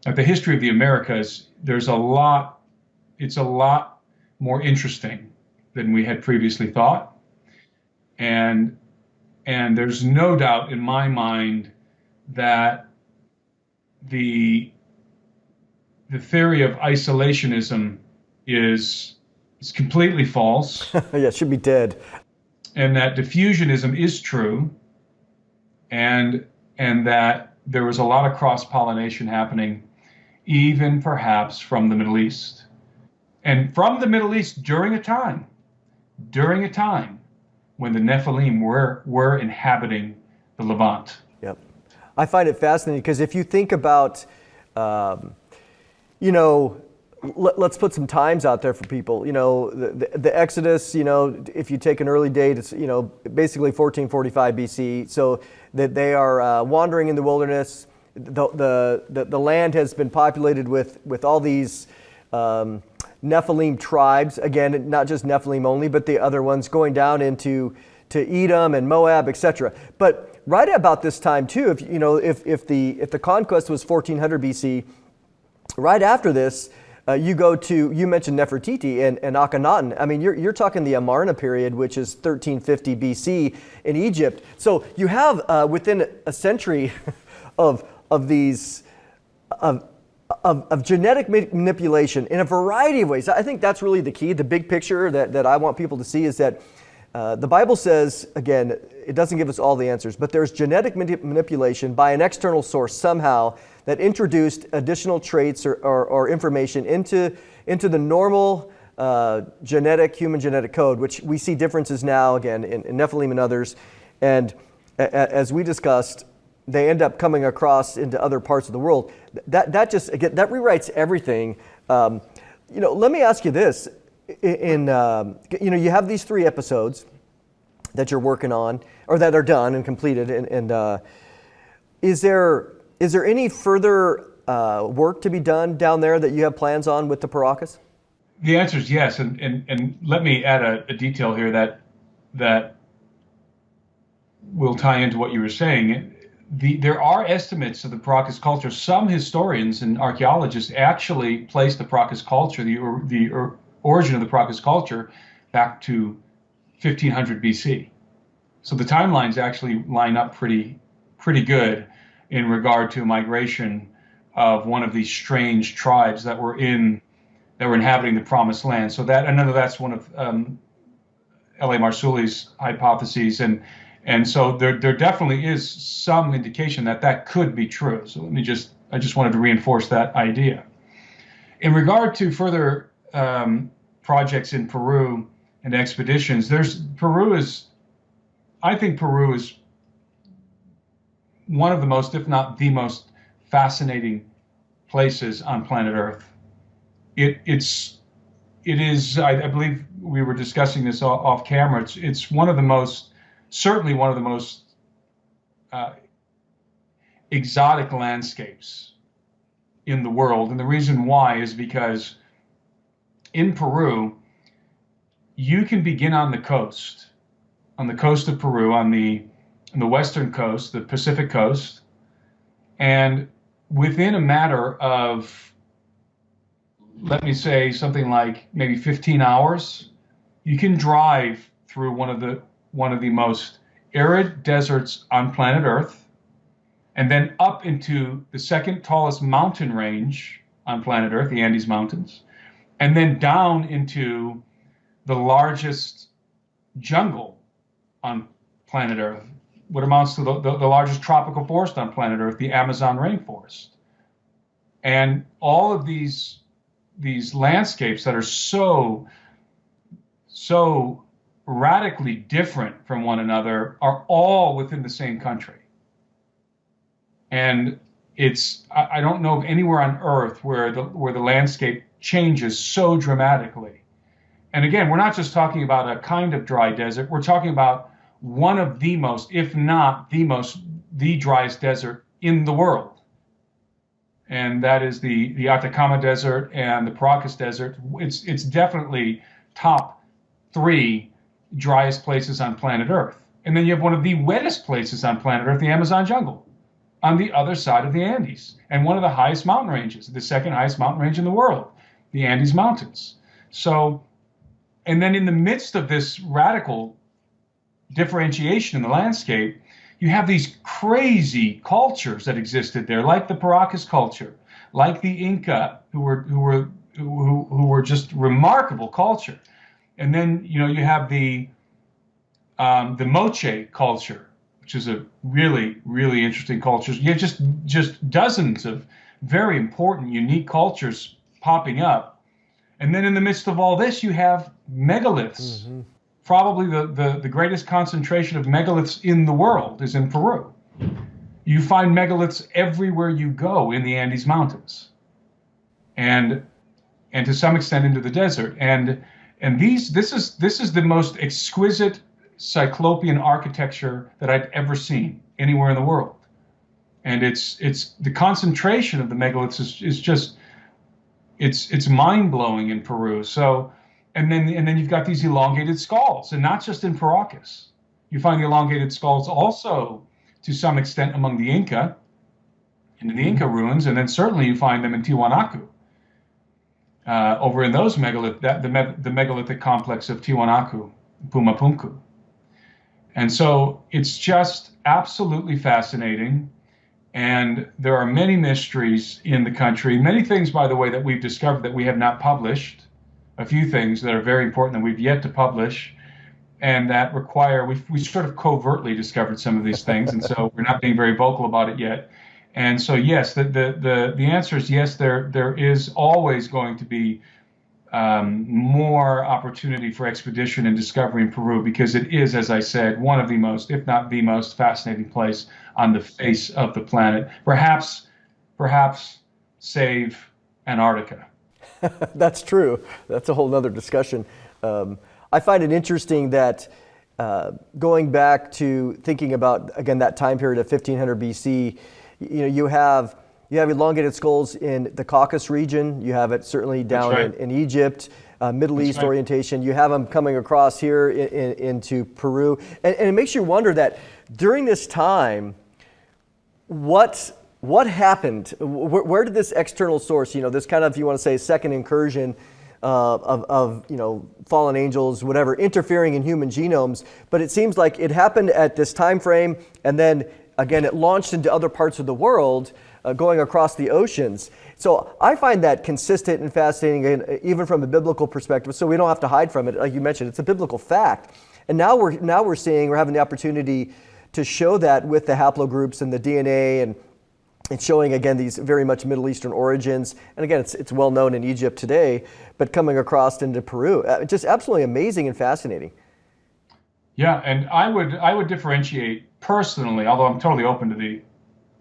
that the history of the Americas, it's a lot more interesting than we had previously thought. And there's no doubt in my mind that the theory of isolationism is completely false. Yeah, it should be dead. And that diffusionism is true, and that there was a lot of cross-pollination happening, even perhaps from the Middle East. And from the Middle East during a time when the Nephilim were inhabiting the Levant. Yep. I find it fascinating because if you think about, let's put some times out there for people. The Exodus, if you take an early date, it's, basically 1445 BC. So that they are wandering in the wilderness. The land has been populated with all these Nephilim tribes, again, not just Nephilim only, but the other ones going down to Edom and Moab, etc. But right about this time too, if the conquest was 1400 BC, right after this, you mentioned Nefertiti and Akhenaten. I mean, you're talking the Amarna period, which is 1350 BC in Egypt. So you have within a century of these of genetic manipulation in a variety of ways. I think that's really the key. The big picture that I want people to see is that the Bible says, again, it doesn't give us all the answers, but there's genetic manipulation by an external source somehow that introduced additional traits or information into the normal human genetic code, which we see differences now, again, in Nephilim and others. And as we discussed, they end up coming across into other parts of the world. That rewrites everything. Let me ask you this: you have these 3 episodes that you're working on, or that are done and completed, and is there any further work to be done down there that you have plans on with the Paracas? The answer is yes, and let me add a detail here that will tie into what you were saying. There are estimates of the Paracas culture. Some historians and archaeologists actually place the Paracas culture, the origin of the Paracas culture, back to 1500 BC. So the timelines actually line up pretty good in regard to migration of one of these strange tribes that were inhabiting the Promised Land. So that's one of L.A. Marzulli's hypotheses, and so there definitely is some indication that could be true. So I just wanted to reinforce that idea. In regard to further projects in Peru and expeditions, I think Peru is one of the most, if not the most, fascinating places on planet Earth. It is. I believe we were discussing this off camera. It's certainly one of the most exotic landscapes in the world, and the reason why is because in Peru, you can begin on the coast on the coast of Peru, on the western coast, the Pacific coast, and within a matter of, let me say, something like maybe 15 hours, you can drive through one of the most arid deserts on planet Earth, and then up into the second tallest mountain range on planet Earth, the Andes Mountains, and then down into the largest jungle on planet Earth, what amounts to the largest tropical forest on planet Earth, the Amazon rainforest. And all of these landscapes that are so radically different from one another are all within the same country. And I don't know of anywhere on Earth where the landscape changes so dramatically. And again, we're not just talking about a kind of dry desert. We're talking about one of the most, if not the driest desert in the world. And that is the Atacama Desert and the Paracas Desert. It's definitely top 3 driest places on planet Earth. And then you have one of the wettest places on planet Earth, the Amazon jungle, on the other side of the Andes, and one of the highest mountain ranges, the second highest mountain range in the world, the Andes Mountains. So, and then in the midst of this radical differentiation in the landscape, you have these crazy cultures that existed there, like the Paracas culture, like the Inca, who were just remarkable culture. And then, you have the Moche culture, which is a really, really interesting culture. You have just dozens of very important, unique cultures popping up. And then in the midst of all this, you have megaliths. Mm-hmm. Probably the greatest concentration of megaliths in the world is in Peru. You find megaliths everywhere you go in the Andes Mountains, and to some extent into the desert. And this is the most exquisite cyclopean architecture that I've ever seen anywhere in the world. And it's the concentration of the megaliths is just it's mind-blowing in Peru. So and then you've got these elongated skulls, and not just in Paracas. You find the elongated skulls also to some extent among the Inca, in the Inca ruins, and then certainly you find them in Tiwanaku. Over in those the megalithic complex of Tiwanaku, Pumapunku. And so it's just absolutely fascinating. And there are many mysteries in the country, many things, by the way, that we've discovered that we have not published, a few things that are very important that we've yet to publish, and that require, we sort of covertly discovered some of these things, and so we're not being very vocal about it yet. And so, yes, the answer is yes, there is always going to be more opportunity for expedition and discovery in Peru, because it is, as I said, one of the most, if not the most fascinating place on the face of the planet. Perhaps save Antarctica. That's true. That's a whole other discussion. I find it interesting that going back to thinking about, again, that time period of 1500 BC, you have elongated skulls in the Caucasus region. You have it certainly down in Egypt, Middle East orientation. You have them coming across here into Peru. And it makes you wonder that during this time, what happened? Where did this external source, this kind of, if you want to say, second incursion of fallen angels, whatever, interfering in human genomes? But it seems like it happened at this time frame, and then again it launched into other parts of the world, going across the oceans. So I find that consistent and fascinating, and even from a biblical perspective. So we don't have to hide from it, like you mentioned. It's a biblical fact, and now we're having the opportunity to show that with the haplogroups and the DNA, and it's showing, again, these very much Middle Eastern origins. And again, it's well known in Egypt today, but coming across into Peru, just absolutely amazing and fascinating. Yeah, and I would differentiate personally, although I'm totally open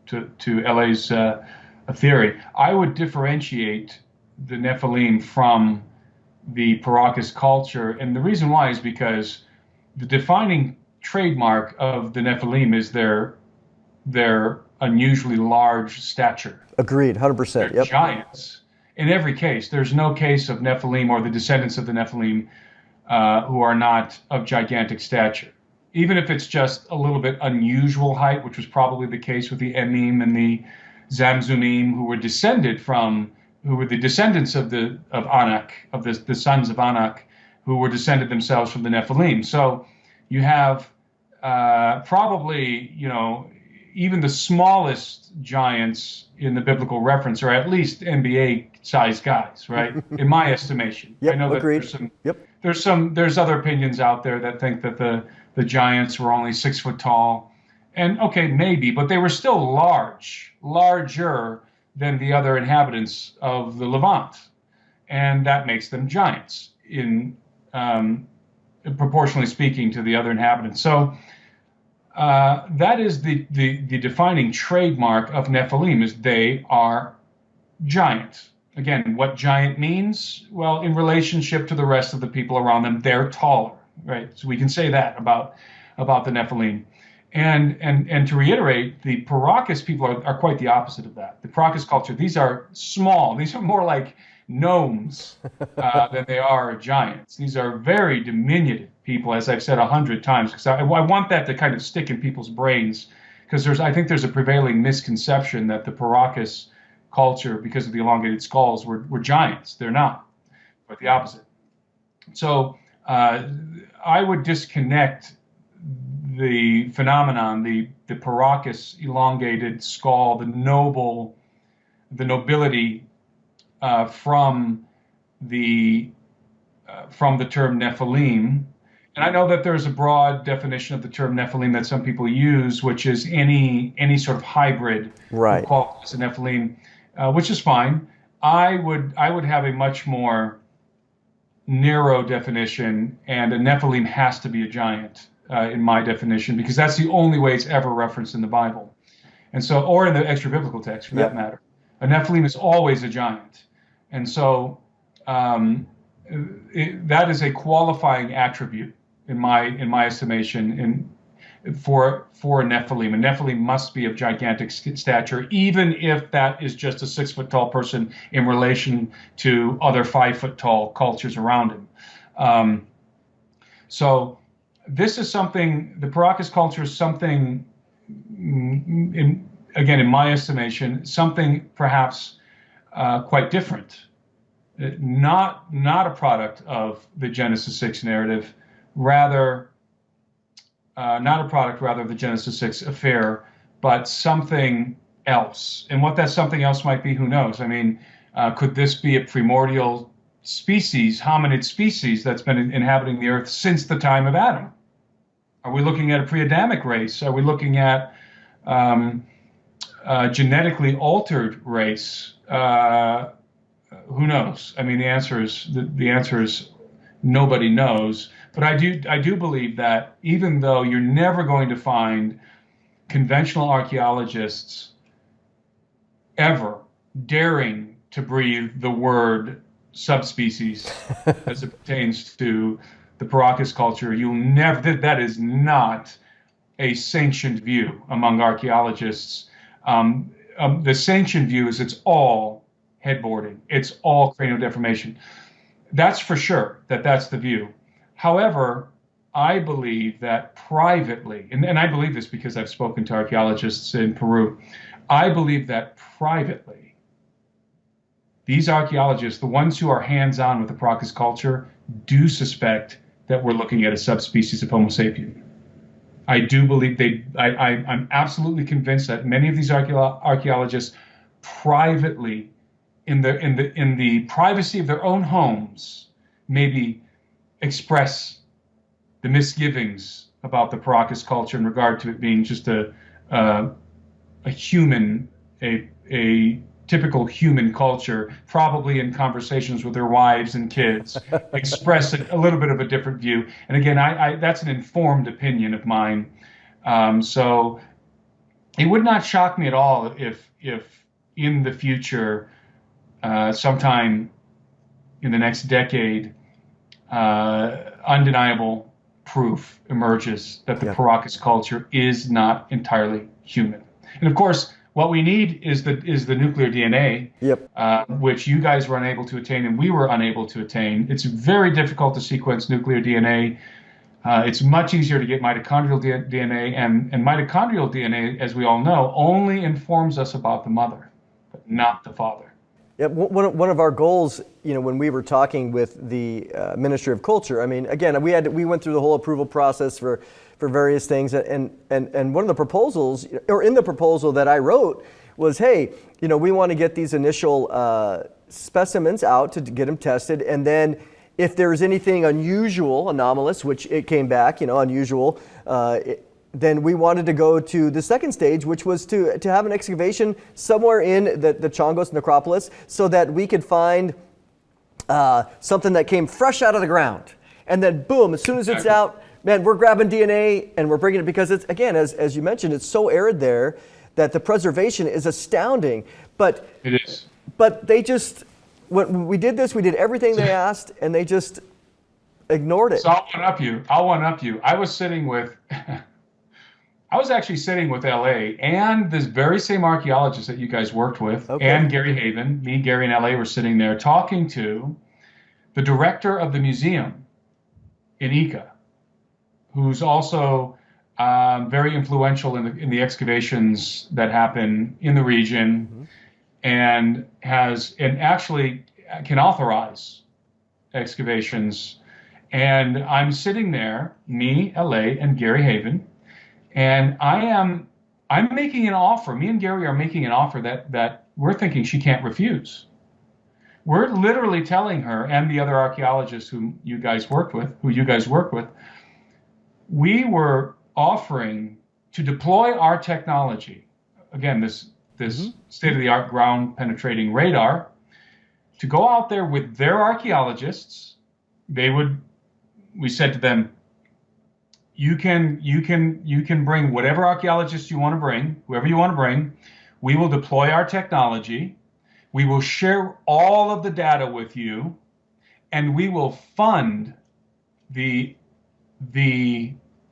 to LA's theory. I would differentiate the Nephilim from the Paracas culture, and the reason why is because the defining trademark of the Nephilim is their unusually large stature. Agreed, 100%. They're giants. In every case, there's no case of Nephilim or the descendants of the Nephilim who are not of gigantic stature. even if it's just a little bit unusual height, which was probably the case with the Emim and the Zamzumim, who were the descendants of Anak, of the sons of Anak, who were descended themselves from the Nephilim. So you have probably, even the smallest giants in the biblical reference are at least NBA-sized guys, right? In my estimation. Yep, I know that agreed. there's other opinions out there that think that the giants were only 6 foot tall. And okay, maybe, but they were still larger than the other inhabitants of the Levant. And that makes them giants in proportionally speaking to the other inhabitants. So that is the defining trademark of Nephilim, is they are giant. Again, what giant means? Well, in relationship to the rest of the people around them, they're taller, right? So we can say that about the Nephilim. And to reiterate, the Paracas people are quite the opposite of that. The Paracas culture, these are small. These are more like gnomes than they are giants. These are very diminutive people, as I've said 100 times, because I want that to kind of stick in people's brains, because I think there's a prevailing misconception that the Paracas culture, because of the elongated skulls, were giants. They're not, but the opposite. So I would disconnect the phenomenon, the Paracas elongated skull, the nobility from the term Nephilim. And I know that there's a broad definition of the term Nephilim that some people use, which is any sort of hybrid right. qualities of Nephilim, which is fine. I would have a much more narrow definition, and a Nephilim has to be a giant in my definition, because that's the only way it's ever referenced in the Bible, and so, or in the extra biblical text for that matter. A Nephilim is always a giant, and so that is a qualifying attribute in my estimation for a Nephilim. A Nephilim must be of gigantic stature, even if that is just a 6 foot tall person in relation to other 5 foot tall cultures around him. So this is something, the Paracas culture is something, in my estimation, something perhaps quite different. Not a product of the Genesis 6 narrative, rather of the Genesis 6 affair, but something else. And what that something else might be, who knows? I mean, could this be a primordial species, hominid species, that's been inhabiting the earth since the time of Adam? Are we looking at a pre-Adamic race? Are we looking at genetically altered race? Who knows? I mean, the answer is nobody knows. But I do believe that even though you're never going to find conventional archaeologists ever daring to breathe the word subspecies as it pertains to the Paracas culture, that is not a sanctioned view among archaeologists. The sanctioned view is it's all headboarding. It's all cranial deformation. That's for sure, that's the view. However, I believe that privately, and I believe this because I've spoken to archaeologists in Peru, I believe that privately, these archaeologists, the ones who are hands-on with the Paracas culture, do suspect that we're looking at a subspecies of Homo sapien. I do believe I'm absolutely convinced that many of these archaeologists privately, in the privacy of their own homes, maybe express the misgivings about the Paracas culture in regard to it being just a typical human culture, probably in conversations with their wives and kids, express a little bit of a different view. And again, that's an informed opinion of mine. So it would not shock me at all if in the future, sometime in the next decade, undeniable proof emerges that the Paracas culture is not entirely human. And of course, what we need is the nuclear DNA, which you guys were unable to attain and we were unable to attain. It's very difficult to sequence nuclear DNA It's much easier to get mitochondrial DNA, and mitochondrial DNA, as we all know, only informs us about the mother, but not the father. Yeah, one of our goals, when we were talking with the Ministry of Culture, I mean, again, we went through the whole approval process for various things, and one of the proposals, or in the proposal that I wrote, was, hey, we want to get these initial specimens out to get them tested, and then if there's anything unusual, anomalous, which it came back, unusual, then we wanted to go to the second stage, which was to have an excavation somewhere in the Chongos necropolis so that we could find something that came fresh out of the ground. And then boom, as soon as it's out, man, we're grabbing DNA and we're bringing it, because it's, again, as you mentioned, it's so arid there that the preservation is astounding. But it is. But they just, when we did this, we did everything they asked, and they just ignored it. So I'll one up you. I was sitting with, I was actually sitting with LA and this very same archaeologist that you guys worked with, and Gary Haven. Me, Gary, and LA were sitting there talking to the director of the museum in Ica, who's also very influential in the excavations that happen in the region, and actually can authorize excavations. And I'm sitting there, me, LA, and Gary Haven, and I'm making an offer. Me and Gary are making an offer that we're thinking she can't refuse. We're literally telling her, and the other archaeologists who you guys work with, we were offering to deploy our technology. Again, this state-of-the-art ground-penetrating radar, to go out there with their archaeologists. We said to them, you can bring whatever archaeologists you want to bring, whoever you want to bring. We will deploy our technology. We will share all of the data with you, and we will fund the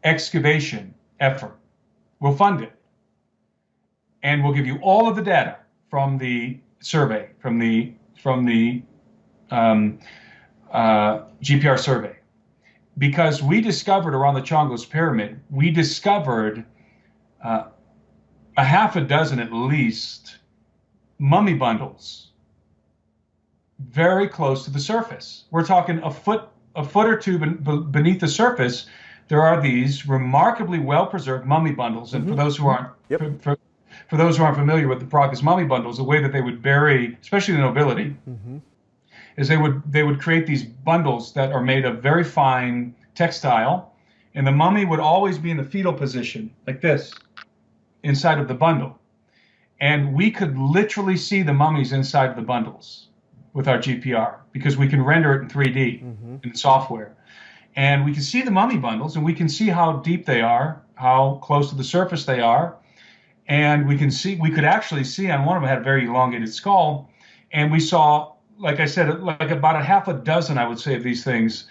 excavation effort. We'll fund it. And we'll give you all of the data from the survey, from the GPR survey. Because we discovered around the Chongos Pyramid, we discovered a half a dozen at least mummy bundles very close to the surface. We're talking a foot or two beneath the surface. There are these remarkably well-preserved mummy bundles, and for those who aren't for those who aren't familiar with the Paracas mummy bundles, the way that they would bury, especially the nobility, is they would create these bundles that are made of very fine textile, and the mummy would always be in the fetal position, like this, inside of the bundle. And we could literally see the mummies inside of the bundles with our GPR, because we can render it in 3D in software. And we can see the mummy bundles, and we can see how deep they are, how close to the surface they are. And we could actually see on one of them had a very elongated skull, and we saw, like I said, like about a half a dozen, I would say, of these things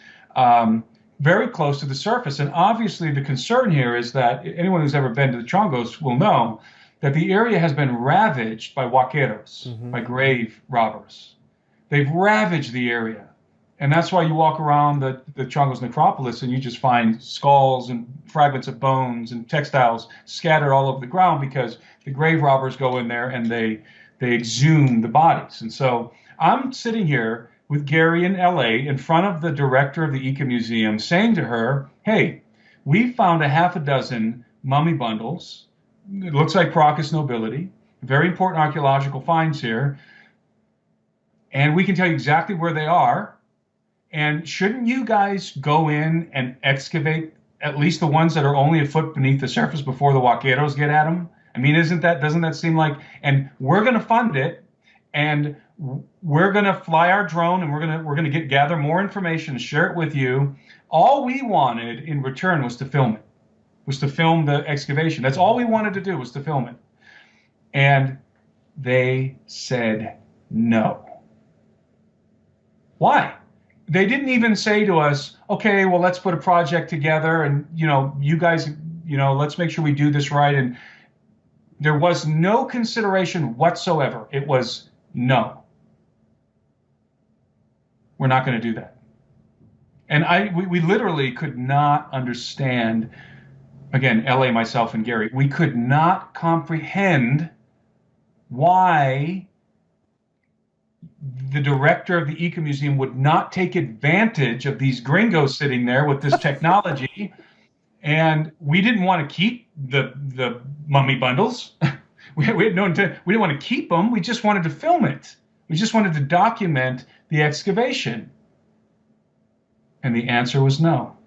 very close to the surface. And obviously the concern here is that anyone who's ever been to the Chongos will know that the area has been ravaged by huaqueros, by grave robbers. They've ravaged the area. And that's why you walk around the Chongos necropolis and you just find skulls and fragments of bones and textiles scattered all over the ground, because the grave robbers go in there and they exhume the bodies. And so I'm sitting here with Gary in LA in front of the director of the Ica Museum, saying to her, hey, we found a half a dozen mummy bundles. It looks like Paracas nobility. Very important archaeological finds here. And we can tell you exactly where they are. And shouldn't you guys go in and excavate at least the ones that are only a foot beneath the surface before the huaqueros get at them? I mean, doesn't that seem like, and we're going to fund it, and we're going to fly our drone, and we're going to gather more information and share it with you. All we wanted in return was to film it, was to film the excavation. That's all we wanted to do, was to film it. And they said no. Why? They didn't even say to us, okay, well, let's put a project together, and, you guys, let's make sure we do this right. And there was no consideration whatsoever. It was no. We're not going to do that. And we literally could not understand, again, LA, myself, and Gary, we could not comprehend why the director of the Eco Museum would not take advantage of these gringos sitting there with this technology. And we didn't want to keep the mummy bundles. We had no intent. We didn't want to keep them. We just wanted to film it. We just wanted to document the excavation. And the answer was no.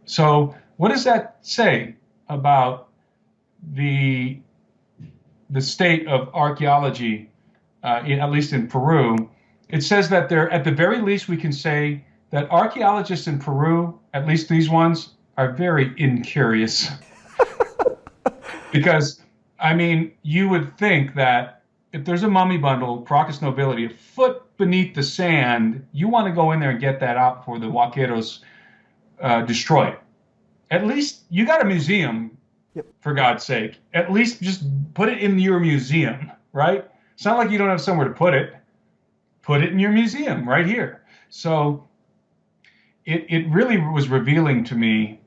So what does that say about the state of archaeology, at least in Peru? It says that there, at the very least, we can say that archaeologists in Peru, at least these ones, are very incurious. Because, I mean, you would think that if there's a mummy bundle, Paracas nobility, a foot beneath the sand, you want to go in there and get that out before the Huaqueros destroy it. At least you got a museum, yep, for God's sake. At least just put it in your museum, right? It's not like you don't have somewhere to put it. Put it in your museum right here. So it really was revealing to me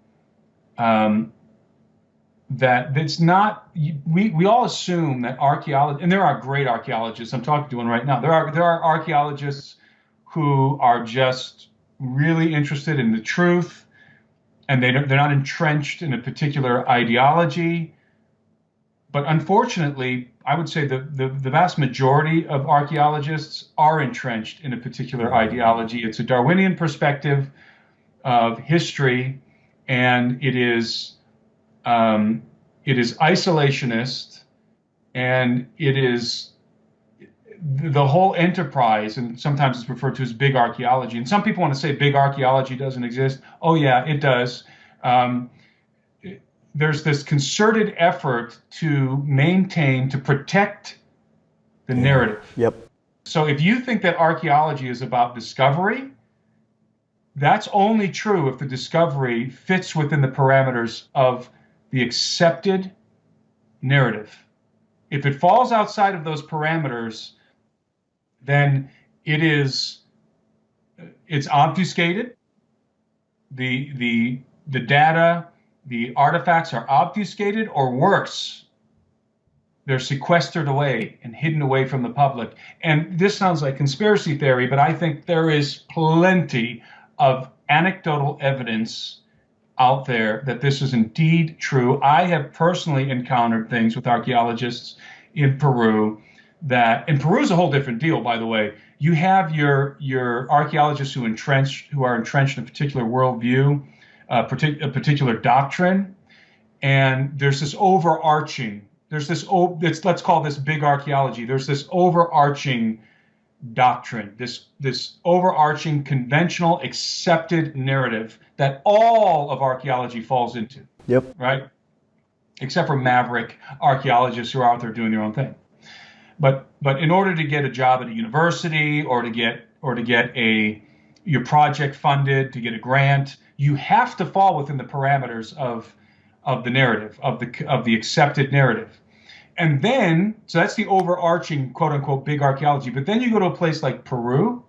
that it's not, we all assume that archaeology, and there are great archaeologists, I'm talking to one right now, there are archaeologists who are just really interested in the truth, and they're not entrenched in a particular ideology. But unfortunately, I would say the vast majority of archaeologists are entrenched in a particular ideology. It's a Darwinian perspective of history, and it is isolationist, and it is the whole enterprise, and sometimes it's referred to as big archaeology. And some people want to say big archaeology doesn't exist. Oh yeah, it does. There's this concerted effort to maintain, to protect the narrative. Yep. So if you think that archaeology is about discovery, that's only true if the discovery fits within the parameters of the accepted narrative. If it falls outside of those parameters, then it's obfuscated. The data, the artifacts are obfuscated, or worse, they're sequestered away and hidden away from the public. And this sounds like conspiracy theory, but I think there is plenty of anecdotal evidence out there that this is indeed true. I have personally encountered things with archaeologists in Peru and Peru is a whole different deal, by the way. You have your archaeologists who are entrenched in a particular worldview, a particular doctrine, and there's this overarching, let's call this big archaeology. There's this overarching doctrine, this overarching conventional accepted narrative that all of archaeology falls into. Yep. Right? Except for maverick archaeologists who are out there doing their own thing. But in order to get a job at a university, or to get your project funded, to get a grant, you have to fall within the parameters of the narrative, of the accepted narrative. And then, so that's the overarching, quote unquote, big archaeology. But then you go to a place like Peru,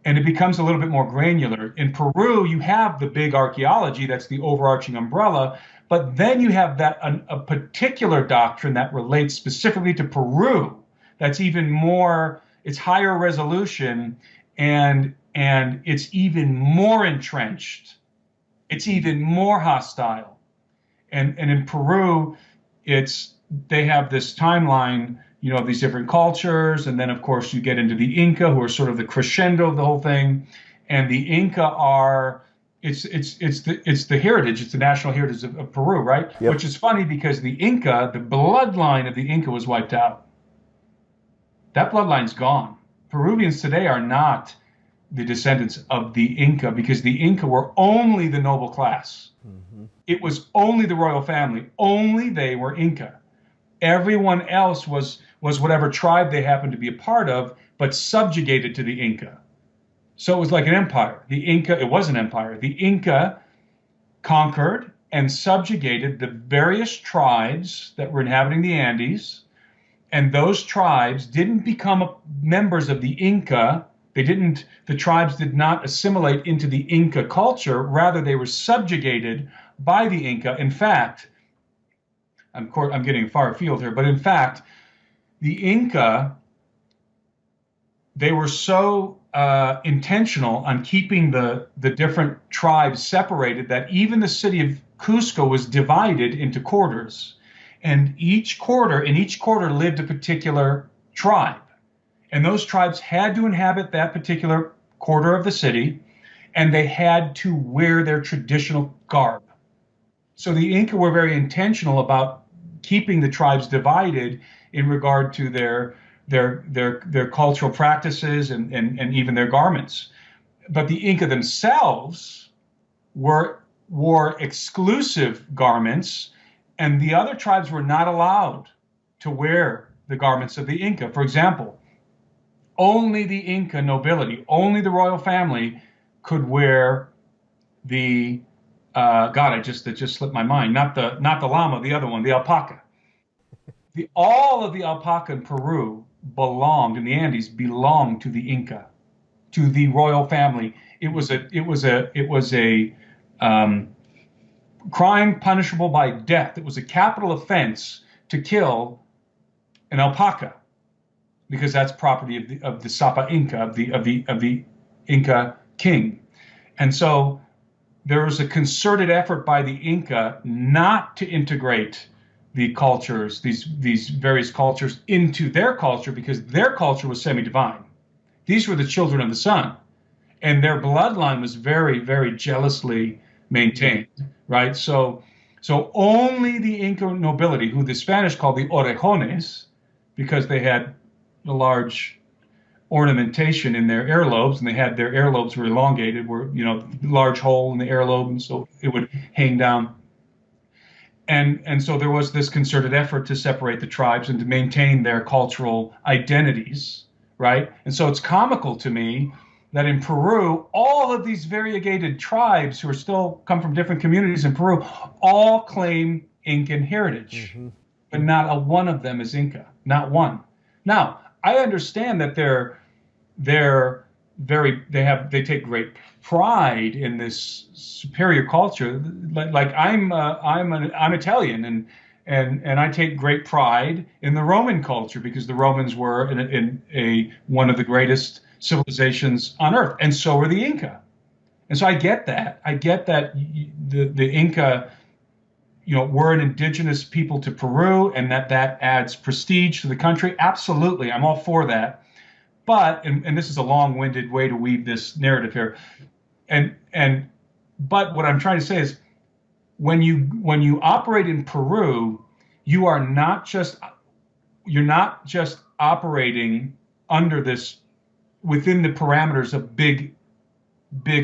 and it becomes a little bit more granular. In Peru, you have the big archaeology, that's the overarching umbrella. But then you have a particular doctrine that relates specifically to Peru. That's even more, it's higher resolution, and it's even more entrenched. It's even more hostile. And in Peru, they have this timeline, of these different cultures. And then, of course, you get into the Inca, who are sort of the crescendo of the whole thing. And the Inca are, it's the heritage, it's the national heritage of Peru, right? Yep. Which is funny because the Inca, the bloodline of the Inca was wiped out. That bloodline's gone. Peruvians today are not the descendants of the Inca, because the Inca were only the noble class. Mm-hmm. It was only the royal family. Only they were Inca. Everyone else was whatever tribe they happened to be a part of, but subjugated to the Inca. So it was like an empire. It was an empire. The Inca conquered and subjugated the various tribes that were inhabiting the Andes, and those tribes didn't become members of the Inca The tribes did not assimilate into the Inca culture. Rather, they were subjugated by the Inca. In fact, I'm getting far afield here, but in fact, the Inca, they were so intentional on keeping the different tribes separated that even the city of Cusco was divided into quarters. And in each quarter lived a particular tribe. And those tribes had to inhabit that particular quarter of the city, and they had to wear their traditional garb. So the Inca were very intentional about keeping the tribes divided in regard to their cultural practices and even their garments. But the Inca themselves wore exclusive garments, and the other tribes were not allowed to wear the garments of the Inca. For example, only the Inca nobility, only the royal family could wear the it just slipped my mind. Not the llama, the other one, the alpaca. All of the alpaca in Peru in the Andes belonged to the Inca, to the royal family. It was a crime punishable by death. It was a capital offense to kill an alpaca, because that's property of the Sapa Inca, of the Inca king. And so there was a concerted effort by the Inca not to integrate the cultures, these various cultures, into their culture, because their culture was semi-divine. These were the children of the sun, and their bloodline was very, very jealously maintained, right? So only the Inca nobility, who the Spanish called the orejones, because they had a large ornamentation in their earlobes, and their earlobes were elongated, large hole in the earlobe, and so it would hang down. And so there was this concerted effort to separate the tribes and to maintain their cultural identities, right? And so it's comical to me that in Peru, all of these variegated tribes who are still come from different communities in Peru all claim Incan heritage, but not a one of them is Inca, not one. Now, I understand that they take great pride in this superior culture. Like I'm Italian, and I take great pride in the Roman culture, because the Romans were in one of the greatest civilizations on earth, and so were the Inca. And so I get that. The Inca, we're an indigenous people to Peru, and that adds prestige to the country. Absolutely, I'm all for that. But, and this is a long-winded way to weave this narrative here, but what I'm trying to say is, when you operate in Peru, you're not just operating under this, within the parameters of big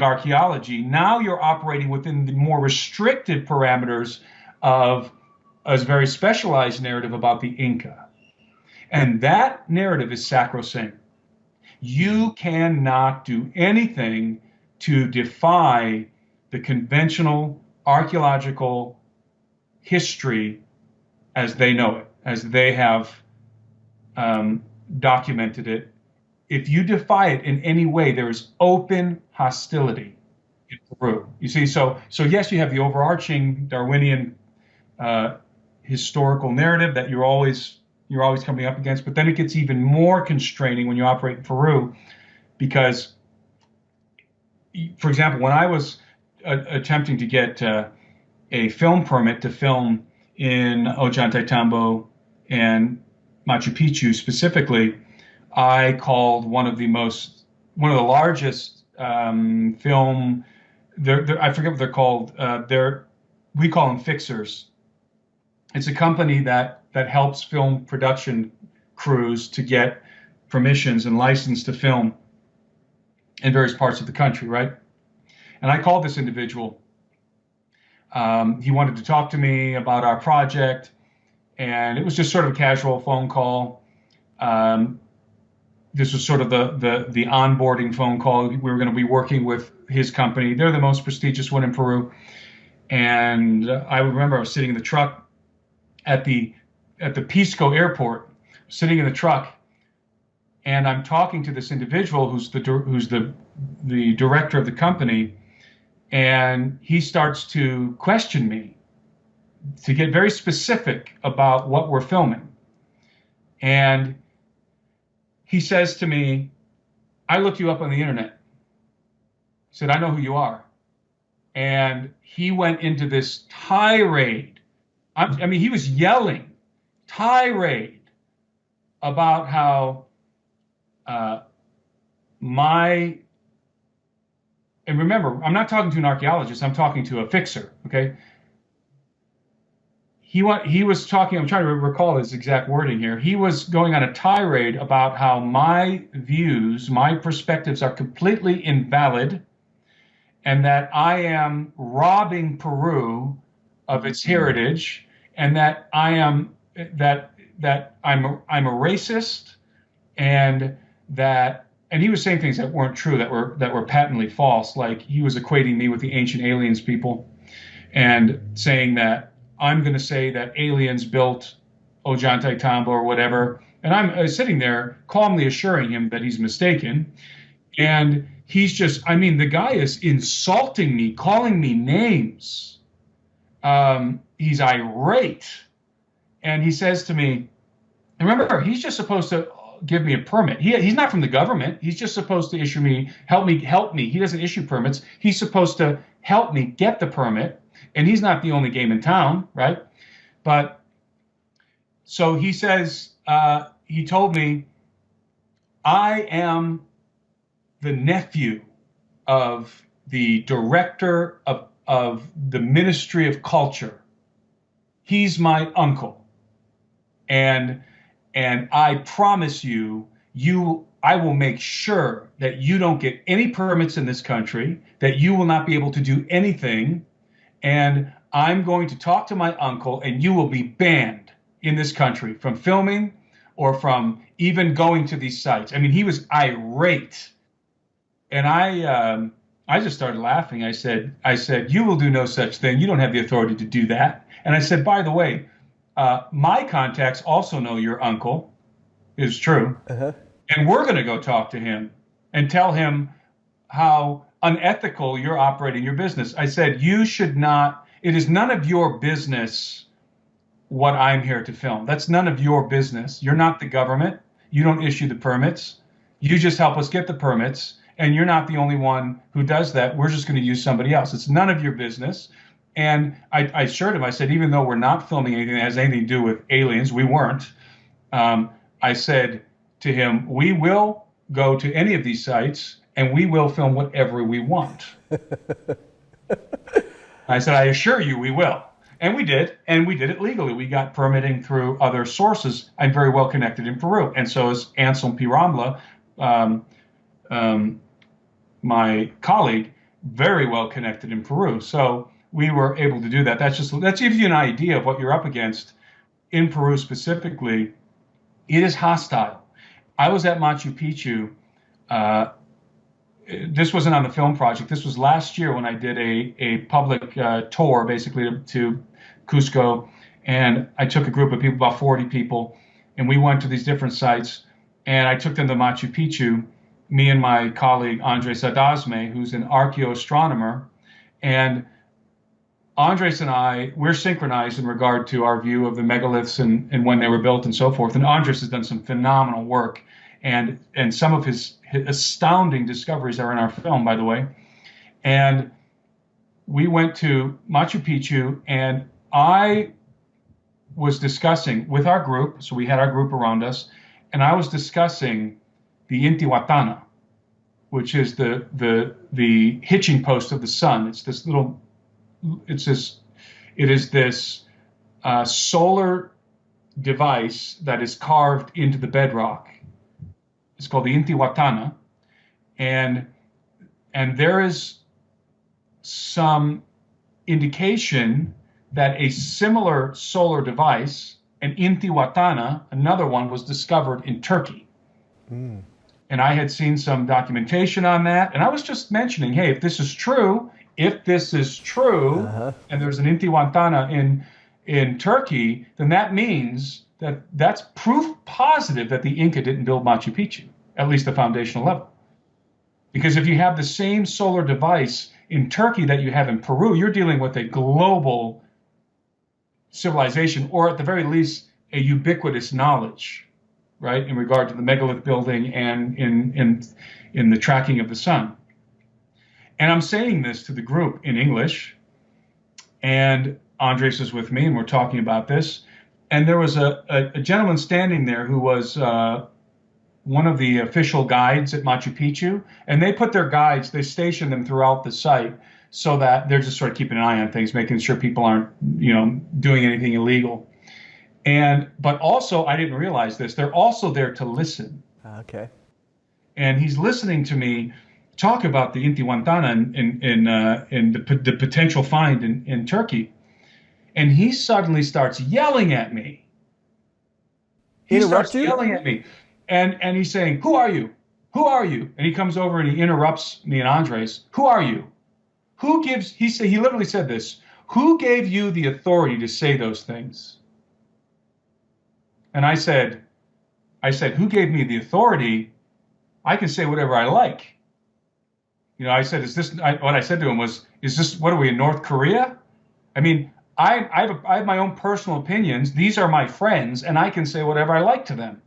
archaeology. Now you're operating within the more restricted parameters of a very specialized narrative about the Inca. And that narrative is sacrosanct. You cannot do anything to defy the conventional archaeological history as they know it, as they have documented it. If you defy it in any way, there is open hostility in Peru. You see, so yes, you have the overarching Darwinian historical narrative that you're always coming up against, but then it gets even more constraining when you operate in Peru, because, for example, when I was attempting to get a film permit to film in Ollantaytambo and Machu Picchu specifically, I called one of the largest film. I forget what they're called. We call them fixers. It's a company that helps film production crews to get permissions and license to film in various parts of the country, right? And I called this individual. He wanted to talk to me about our project, and it was just sort of a casual phone call. This was sort of the onboarding phone call. We were going to be working with his company. They're the most prestigious one in Peru. And I remember I was sitting in the truck at the Pisco airport, sitting in the truck, and I'm talking to this individual who's the director of the company, and he starts to question me, to get very specific about what we're filming. And he says to me, I looked you up on the internet. He said, I know who you are. And he went into this tirade. I mean, he was yelling, tirade, about how and remember, I'm not talking to an archaeologist, I'm talking to a fixer, okay? He was talking, I'm trying to recall his exact wording here. He was going on a tirade about how my views, my perspectives are completely invalid, and that I am robbing Peru of its heritage, and that I'm a racist, and he was saying things that weren't true, that were patently false. Like, he was equating me with the ancient aliens people, and saying that I'm going to say that aliens built Ollantaytambo or whatever. And I'm sitting there calmly assuring him that he's mistaken. And he's just, I mean, the guy is insulting me, calling me names. He's irate. And he says to me, remember, he's just supposed to give me a permit. He's not from the government. He's just supposed to help me. He doesn't issue permits. He's supposed to help me get the permit. And he's not the only game in town, right? But so he says, he told me, I am the nephew of the director of the Ministry of Culture. He's my uncle. And I promise you, I will make sure that you don't get any permits in this country, that you will not be able to do anything. And I'm going to talk to my uncle, and you will be banned in this country from filming or from even going to these sites. I mean, he was irate. And I just started laughing. I said, you will do no such thing. You don't have the authority to do that. And I said, by the way, my contacts also know your uncle is true. Uh-huh. And we're going to go talk to him and tell him how unethical you're operating your business. I said, you should not, it is none of your business what I'm here to film. That's none of your business. You're not the government. You don't issue the permits. You just help us get the permits. And you're not the only one who does that. We're just going to use somebody else. It's none of your business. And I assured him, I said, even though we're not filming anything that has anything to do with aliens, we weren't. I said to him, we will go to any of these sites and we will film whatever we want. I said, I assure you we will. And we did. And we did it legally. We got permitting through other sources. I'm very well connected in Peru. And so is Anselm P. Rambla, my colleague, very well connected in Peru. So we were able to do that. That gives you an idea of what you're up against in Peru specifically. It is hostile. I was at Machu Picchu. This wasn't on the film project. This was last year when I did a public tour, basically, to Cusco. And I took a group of people, about 40 people, and we went to these different sites. And I took them to Machu Picchu, me and my colleague, Andres Adasme, who's an archaeoastronomer. And Andres and I, we're synchronized in regard to our view of the megaliths and when they were built and so forth. And Andres has done some phenomenal work. And some of his astounding discoveries are in our film, by the way. And we went to Machu Picchu, and I was discussing with our group, so we had our group around us, and I was discussing the Intihuatana, which is the hitching post of the sun. It is this solar device that is carved into the bedrock. It's called the Intihuatana, and there is some indication that a similar solar device, an Intihuatana, another one, was discovered in Turkey. Mm. And I had seen some documentation on that, and I was just mentioning, hey, if this is true, uh-huh. and there's an Intihuatana in Turkey, then that means that that's proof positive that the Inca didn't build Machu Picchu, at least the foundational level. Because if you have the same solar device in Turkey that you have in Peru, you're dealing with a global civilization, or at the very least, a ubiquitous knowledge, right, in regard to the megalith building and in the tracking of the sun. And I'm saying this to the group in English, and Andres is with me, and we're talking about this. And there was a gentleman standing there who was one of the official guides at Machu Picchu, and they put their guides, they stationed them throughout the site so that they're just sort of keeping an eye on things, making sure people aren't, doing anything illegal. But also, I didn't realize this, they're also there to listen. Okay. And he's listening to me talk about the Intihuatana and the potential find in Turkey. And he suddenly starts yelling at me. He starts yelling at me. And he's saying, "Who are you? Who are you?" And he comes over and he interrupts me and Andres. "Who are you? He literally said this, "Who gave you the authority to say those things?" And I said, "Who gave me the authority? I can say whatever I like." I said, what I said to him was, what are we in North Korea? I mean, I have my own personal opinions. These are my friends, and I can say whatever I like to them.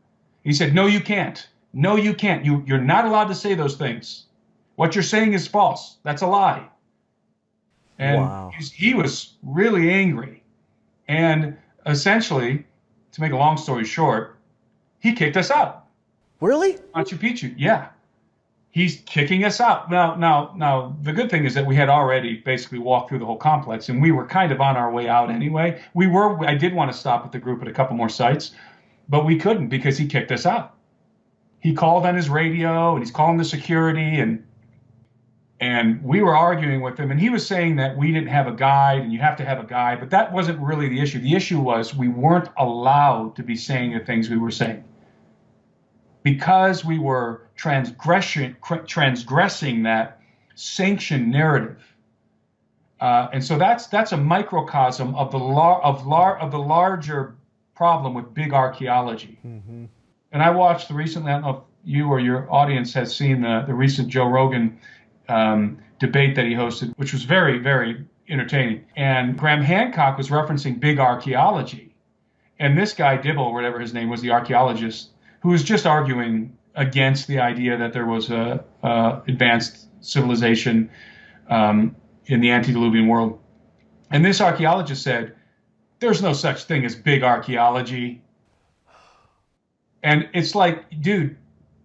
He said, "No, you can't. No, you can't. You're not allowed to say those things. What you're saying is false. That's a lie." And wow. He was really angry. And essentially, to make a long story short, he kicked us out. Really? Machu Picchu, yeah. He's kicking us out. Now, the good thing is that we had already basically walked through the whole complex, and we were kind of on our way out anyway. I did want to stop with the group at a couple more sites, but we couldn't because he kicked us out. He called on his radio, and he's calling the security, and we were arguing with him, and he was saying that we didn't have a guide, and you have to have a guide, but that wasn't really the issue. The issue was we weren't allowed to be saying the things we were saying, because we were transgressing that sanctioned narrative. And so that's a microcosm of the larger problem with big archaeology. Mm-hmm. And I watched recently, I don't know if you or your audience has seen the recent Joe Rogan debate that he hosted, which was very, very entertaining. And Graham Hancock was referencing big archaeology. And this guy, Dibble, or whatever his name was, the archaeologist, who was just arguing against the idea that there was a advanced civilization in the antediluvian world. And this archaeologist said, "There's no such thing as big archaeology." And it's like, dude,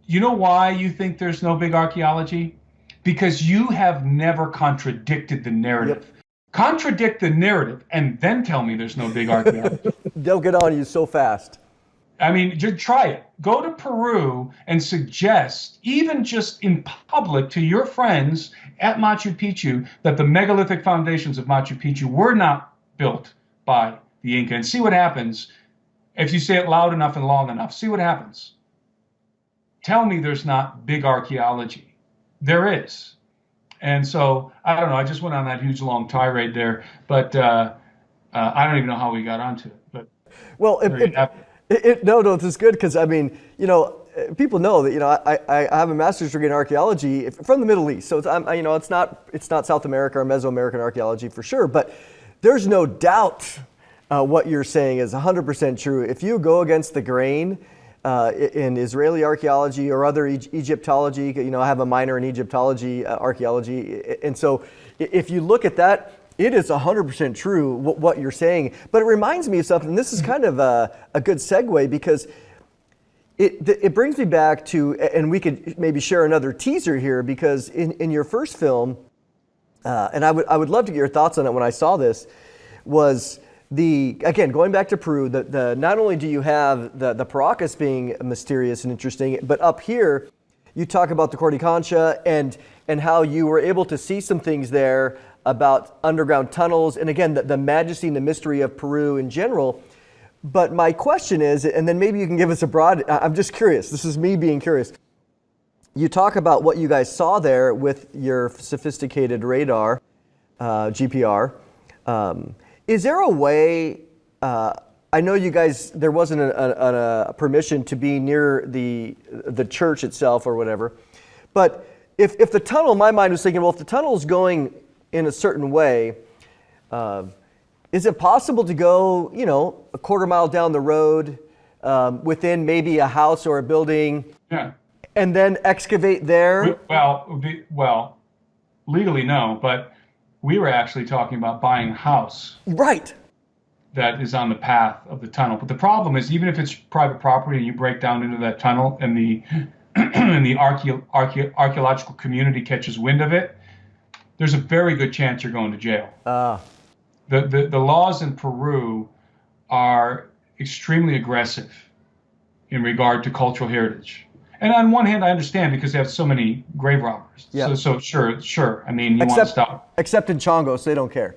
you know why you think there's no big archaeology? Because you have never contradicted the narrative. Yep. Contradict the narrative and then tell me there's no big archaeology. They'll get on you so fast. I mean, just try it. Go to Peru and suggest, even just in public to your friends at Machu Picchu, that the megalithic foundations of Machu Picchu were not built by the Inca, and see what happens if you say it loud enough and long enough. See what happens. Tell me there's not big archaeology. There is. And so, I don't know, I just went on that huge long tirade there, but I don't even know how we got onto it. But well, no, this is good because, I mean, people know that, I have a master's degree in archaeology from the Middle East. So, it's not South America or Mesoamerican archaeology for sure, but there's no doubt what you're saying is 100% true. If you go against the grain in Israeli archaeology or other Egyptology, I have a minor in Egyptology, archaeology, and so if you look at that, it is 100% true what you're saying. But it reminds me of something. This is kind of a good segue because it brings me back to, and we could maybe share another teaser here, because in your first film, and I would love to get your thoughts on it when I saw this, was again, going back to Peru, not only do you have the Paracas being mysterious and interesting, but up here, you talk about the Cordicancha and how you were able to see some things there about underground tunnels, and again, the majesty and the mystery of Peru in general. But my question is, and then maybe you can give us I'm just curious, this is me being curious. You talk about what you guys saw there with your sophisticated radar, GPR. Is there a way I know you guys, there wasn't a permission to be near the church itself or whatever, but if the tunnel, my mind was thinking, well, if the tunnel is going in a certain way, is it possible to go, a quarter mile down the road within maybe a house or a building, and then excavate there? Well, legally no, but we were actually talking about buying a house. Right. That is on the path of the tunnel. But the problem is, even if it's private property and you break down into that tunnel and the and the archaeological community catches wind of it, there's a very good chance you're going to jail. The laws in Peru are extremely aggressive in regard to cultural heritage. And on one hand, I understand because they have so many grave robbers. Yeah. So sure. I mean, you want to stop. Except in Chongos, they don't care.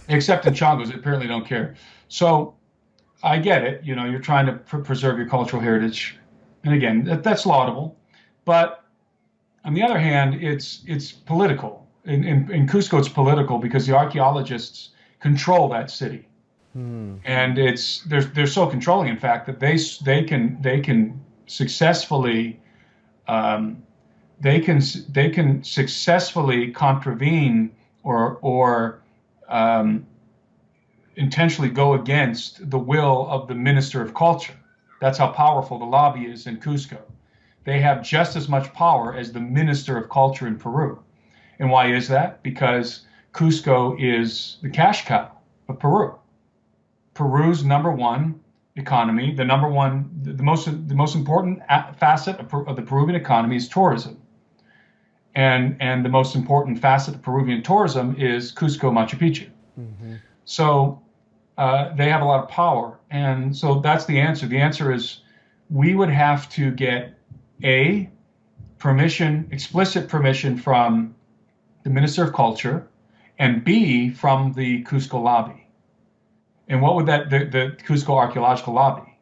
Except in Chongos, they apparently don't care. So I get it. You're trying to preserve your cultural heritage. And again, that's laudable. But on the other hand, it's political. In Cusco, it's political because the archaeologists control that city. And they're so controlling, in fact, that they can successfully contravene or intentionally go against the will of the Minister of Culture. That's how powerful the lobby is in Cusco. They have just as much power as the Minister of Culture in Peru. And why is that? Because Cusco is the cash cow of Peru. Peru's number one economy, the most important facet of the Peruvian economy is tourism. And the most important facet of Peruvian tourism is Cusco, Machu Picchu. Mm-hmm. So they have a lot of power. And so that's the answer. The answer is we would have to get explicit permission from the Minister of Culture, and B, from the Cusco lobby. And what would the Cusco Archaeological lobby?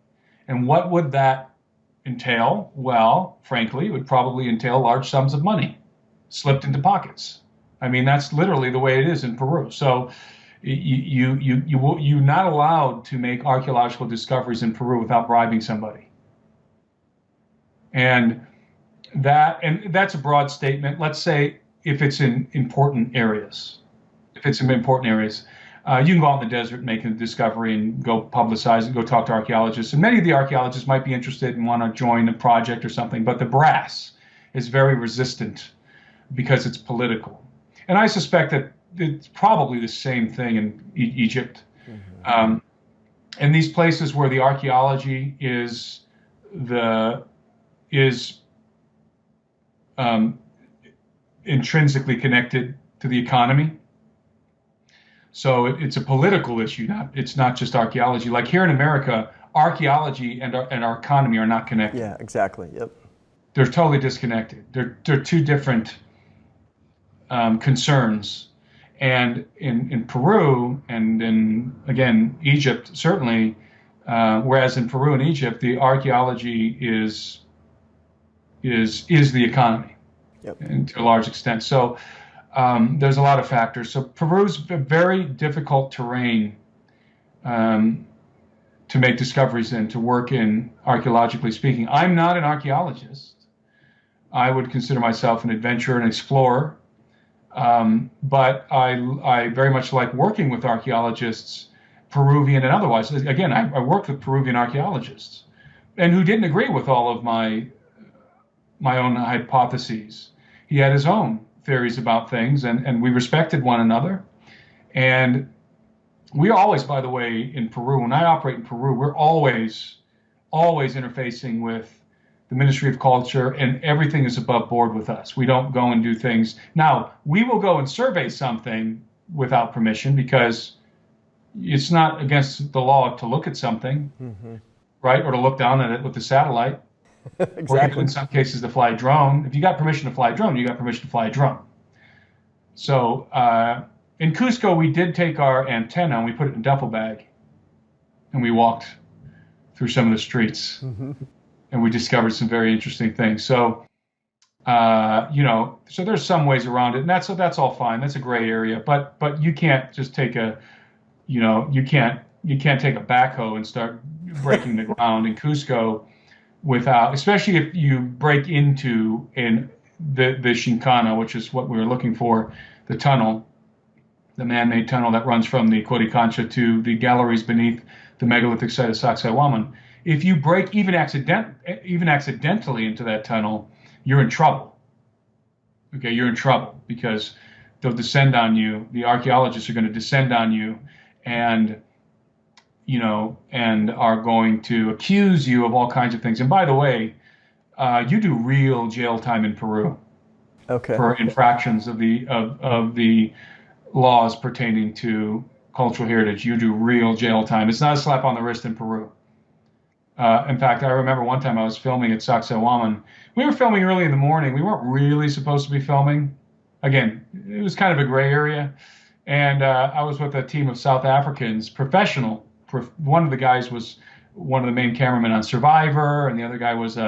And what would that entail? Well, frankly, it would probably entail large sums of money slipped into pockets. I mean, that's literally the way it is in Peru. So you're not allowed to make archaeological discoveries in Peru without bribing somebody. And that's a broad statement. Let's say if it's in important areas. You can go out in the desert and make a discovery and go publicize it, go talk to archaeologists. And many of the archaeologists might be interested and want to join a project or something, but the brass is very resistant because it's political. And I suspect that it's probably the same thing in Egypt. Mm-hmm. And these places where the archaeology is intrinsically connected to the economy. So it's a political issue. It's not just archaeology. Like here in America, archaeology and our economy are not connected. Yeah, exactly. Yep. They're totally disconnected. They're two different concerns. And in Peru and in, again, Egypt, certainly, whereas in Peru and Egypt, the archaeology is the economy. Yep. And to a large extent. So there's a lot of factors. So Peru's a very difficult terrain to make discoveries in, to work in, archaeologically speaking. I'm not an archaeologist. I would consider myself an adventurer and explorer. But I very much like working with archaeologists, Peruvian and otherwise. Again, I worked with Peruvian archaeologists and who didn't agree with all of my own hypotheses. He had his own theories about things, and we respected one another. And we always, by the way, in Peru, when I operate in Peru, we're always interfacing with the Ministry of Culture, and everything is above board with us. We don't go and do things. Now, we will go and survey something without permission because it's not against the law to look at something, mm-hmm. right? Or to look down at it with the satellite. Exactly. Or in some cases, to fly a drone. If you got permission to fly a drone, you got permission to fly a drone. So in Cusco, we did take our antenna and we put it in a duffel bag, and we walked through some of the streets, mm-hmm. and we discovered some very interesting things. So, so there's some ways around it, and that's all fine. That's a gray area, but you can't just take you can't you can't take a backhoe and start breaking the ground in Cusco without, especially if you break into the Shinkana, which is what we were looking for, the tunnel, the man-made tunnel that runs from the Coricancha to the galleries beneath the megalithic site of Sacsayhuaman. If you break even accidentally into that tunnel, you're in trouble. Okay, you're in trouble because they'll descend on you. The archaeologists are going to descend on you, and and are going to accuse you of all kinds of things. And by the way, you do real jail time in Peru, okay, for infractions of the laws pertaining to cultural heritage. You do real jail time. It's not a slap on the wrist in Peru. In fact, I remember one time I was filming at Sacsayhuaman. We were filming early in the morning. We weren't really supposed to be filming. Again, it was kind of a gray area. And I was with a team of South Africans, professional. One of the guys was one of the main cameramen on Survivor, and the other guy was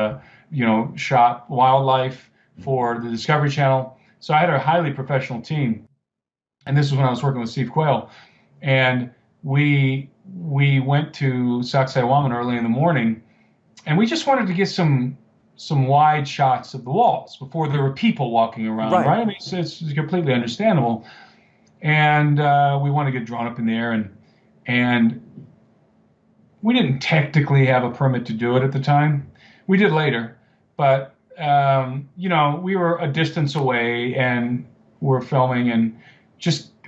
shot wildlife for the Discovery Channel. So I had a highly professional team. And this was when I was working with Steve Quayle. And we went to Sacsayhuaman early in the morning, and we just wanted to get some wide shots of the walls before there were people walking around, right? I mean, it's completely understandable. And we want to get drawn up in there, and we didn't technically have a permit to do it at the time. We did later, but we were a distance away, and we're filming, and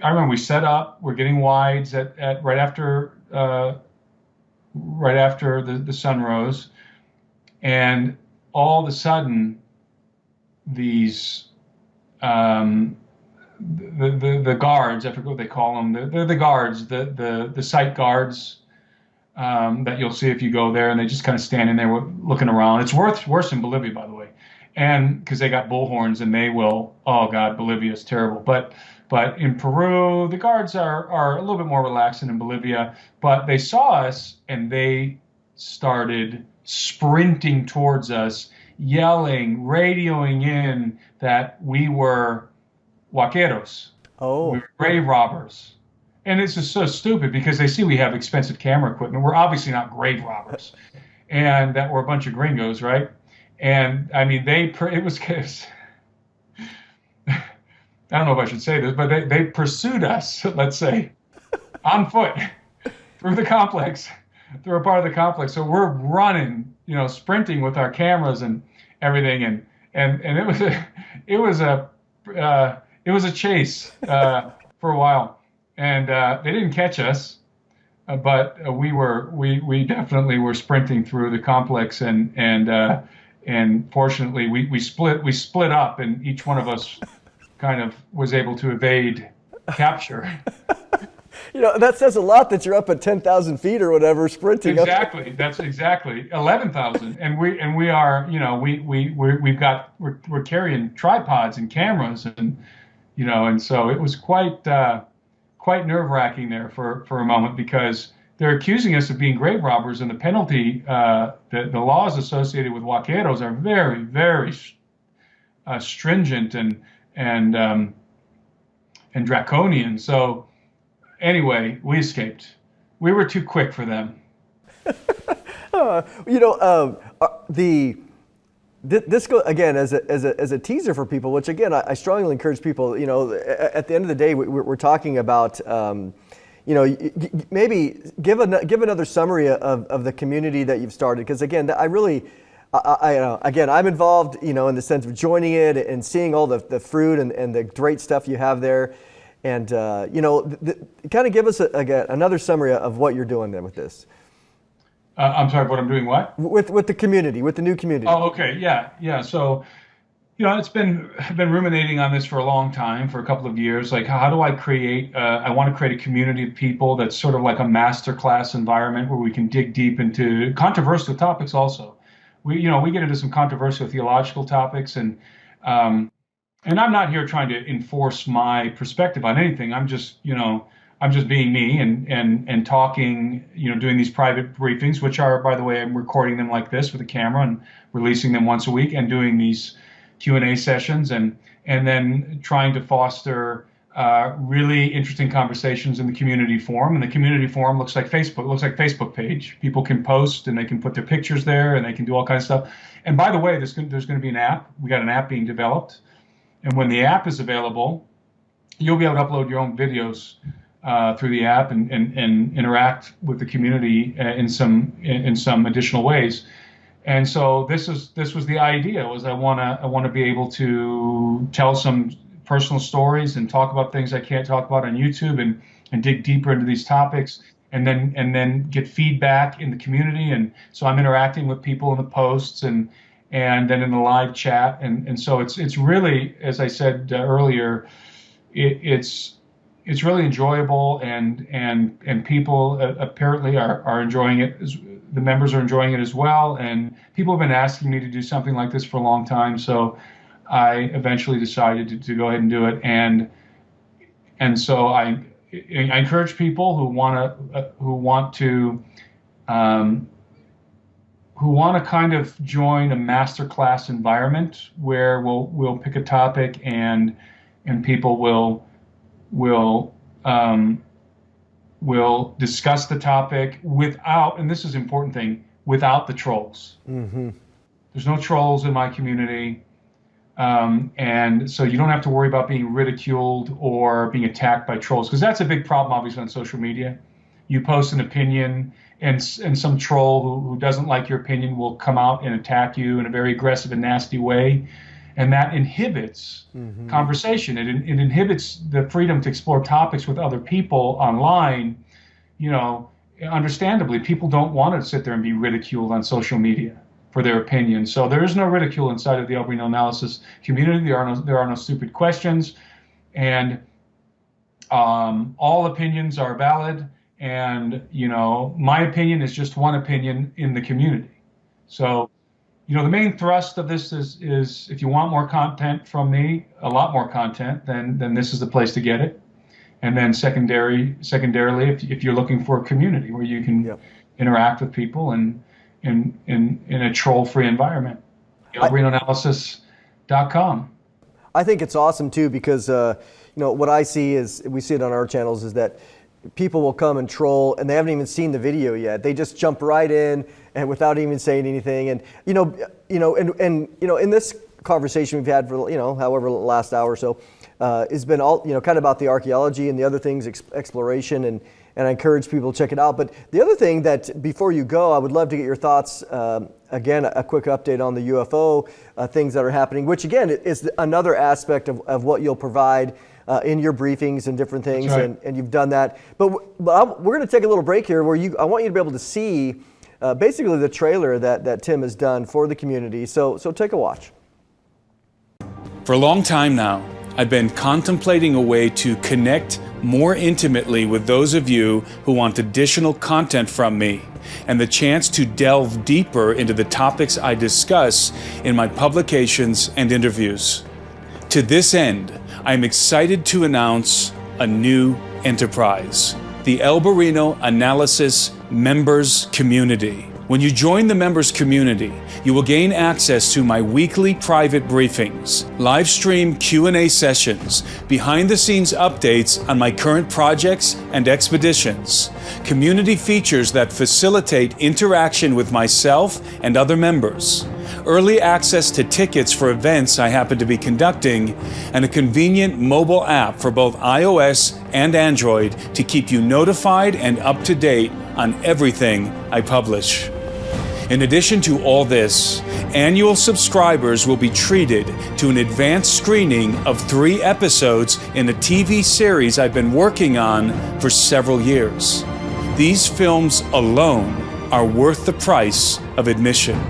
I remember we set up. We're getting wides at right after the sun rose, and all of a sudden, these the guards, I forget what they call them. They're the guards, the site guards that you'll see if you go there, and they just kind of standing there looking around. It's worse in Bolivia, by the way, and because they got bullhorns and they will. Oh God, Bolivia is terrible, but in Peru, the guards are a little bit more relaxed than in Bolivia. But they saw us and they started sprinting towards us, yelling, radioing in that we were huaqueros. Oh. We were grave robbers. And this is so stupid because they see we have expensive camera equipment. We're obviously not grave robbers. And that we're a bunch of gringos, right? And I mean, it was I don't know if I should say this, but they pursued us, let's say, on foot through the complex, through a part of the complex. So we're running, sprinting with our cameras and everything, and it was a chase for a while, and they didn't catch us, but we definitely were sprinting through the complex, and fortunately we split up, and each one of us kind of was able to evade capture. That says a lot that you're up at 10,000 feet or whatever, sprinting. Exactly. That's exactly 11,000. And we are, we're carrying tripods and cameras, and so it was quite nerve-wracking there for a moment, because they're accusing us of being grave robbers, and the penalty, the laws associated with huaqueros are very, very stringent and draconian. So anyway, we escaped. We were too quick for them. This go again as a teaser for people, which again I strongly encourage people. At the end of the day, we're talking about. Maybe give another summary of the community that you've started, because again, I'm involved, in the sense of joining it and seeing all the fruit and the great stuff you have there, and kind of give us another summary of what you're doing there with this. I'm sorry, what I'm doing what? With the community, with the new community. Oh, okay, yeah. So, I've been ruminating on this for a long time, for a couple of years. Like, how do I create? I want to create a community of people that's sort of like a masterclass environment where we can dig deep into controversial topics. Also, we get into some controversial theological topics, and I'm not here trying to enforce my perspective on anything. I'm just being me and talking, doing these private briefings, which are, by the way, I'm recording them like this with a camera and releasing them once a week, and doing these Q&A sessions, and then trying to foster really interesting conversations in the community forum. And the community forum looks like Facebook. It looks like Facebook page. People can post and they can put their pictures there and they can do all kinds of stuff. And by the way, there's going to be an app. We got an app being developed. And when the app is available, you'll be able to upload your own videos through the app and interact with the community in some additional ways. And so this was the idea. Was I want to be able to tell some personal stories and talk about things I can't talk about on YouTube and dig deeper into these topics and then get feedback in the community. And so I'm interacting with people in the posts and then in the live chat. And so it's really, as I said earlier, it's really enjoyable and people apparently are enjoying it. The members are enjoying it as well. And people have been asking me to do something like this for a long time. So I eventually decided to go ahead and do it, and so I encourage people who want to kind of join a masterclass environment where we'll pick a topic and people will discuss the topic without, and this is an important thing, without the trolls. Mm-hmm. There's no trolls in my community. And so you don't have to worry about being ridiculed or being attacked by trolls, because that's a big problem, obviously, on social media. You post an opinion, and some troll who doesn't like your opinion will come out and attack you in a very aggressive and nasty way. And that inhibits conversation. It inhibits the freedom to explore topics with other people online. You know, understandably, people don't want to sit there and be ridiculed on social media for their opinion. So there is no ridicule inside of the Alberino analysis community. There are no stupid questions, and all opinions are valid. And my opinion is just one opinion in the community. So, the main thrust of this is if you want more content from me, a lot more content, then this is the place to get it. And then secondarily, if you're looking for a community where you can interact with people and in a troll-free environment, alberinoanalysis.com. I think it's awesome too, because what I see is, we see it on our channels, is that people will come and troll and they haven't even seen the video yet. They just jump right in and without even saying anything. And in this conversation we've had for however last hour or so, has been all kind of about the archaeology and the other things, exploration, and I encourage people to check it out. But the other thing that, before you go, I would love to get your thoughts, again, a quick update on the UFO things that are happening, which again is another aspect of what you'll provide in your briefings and different things. That's right. And you've done that. But we're going to take a little break here where I want you to be able to see basically the trailer that Tim has done for the community. So take a watch. For a long time now, I've been contemplating a way to connect more intimately with those of you who want additional content from me and the chance to delve deeper into the topics I discuss in my publications and interviews. To this end, I'm excited to announce a new enterprise, the Alberino Analysis Members Community. When you join the members community, you will gain access to my weekly private briefings, live stream Q&A sessions, behind-the-scenes updates on my current projects and expeditions, community features that facilitate interaction with myself and other members, early access to tickets for events I happen to be conducting, and a convenient mobile app for both iOS and Android to keep you notified and up to date on everything I publish. In addition to all this, annual subscribers will be treated to an advanced screening of 3 episodes in a TV series I've been working on for several years. These films alone are worth the price of admission.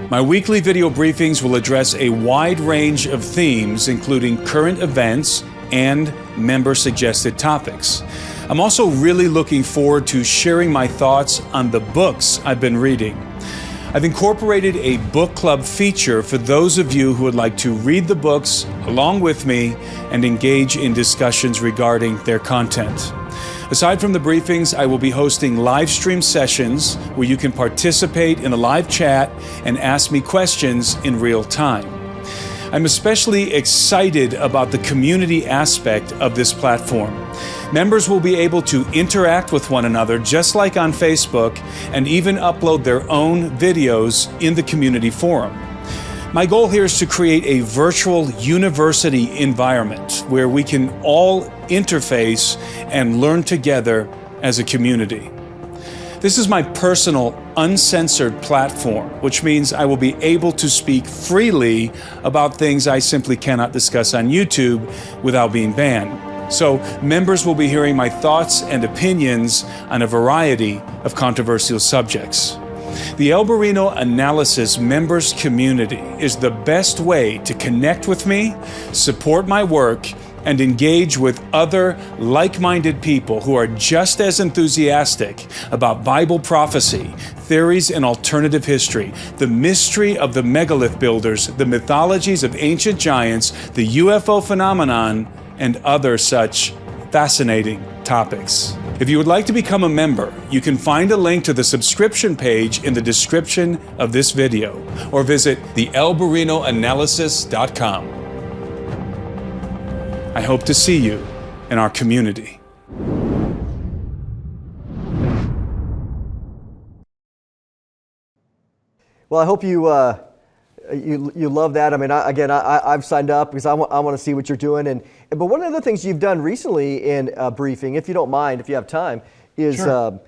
My weekly video briefings will address a wide range of themes, including current events and member-suggested topics. I'm also really looking forward to sharing my thoughts on the books I've been reading. I've incorporated a book club feature for those of you who would like to read the books along with me and engage in discussions regarding their content. Aside from the briefings, I will be hosting live stream sessions where you can participate in a live chat and ask me questions in real time. I'm especially excited about the community aspect of this platform. Members will be able to interact with one another just like on Facebook and even upload their own videos in the community forum. My goal here is to create a virtual university environment where we can all interface and learn together as a community. This is my personal, uncensored platform, which means I will be able to speak freely about things I simply cannot discuss on YouTube without being banned. So members will be hearing my thoughts and opinions on a variety of controversial subjects. The Alberino Analysis members community is the best way to connect with me, support my work, and engage with other like-minded people who are just as enthusiastic about Bible prophecy, theories and alternative history, the mystery of the megalith builders, the mythologies of ancient giants, the UFO phenomenon, and other such fascinating topics. If you would like to become a member, you can find a link to the subscription page in the description of this video, or visit thealberinoanalysis.com. I hope to see you in our community. Well, I hope you love that. I mean, I've signed up because I want to see what you're doing. But one of the things you've done recently in a briefing, if you don't mind, if you have time, is Sure.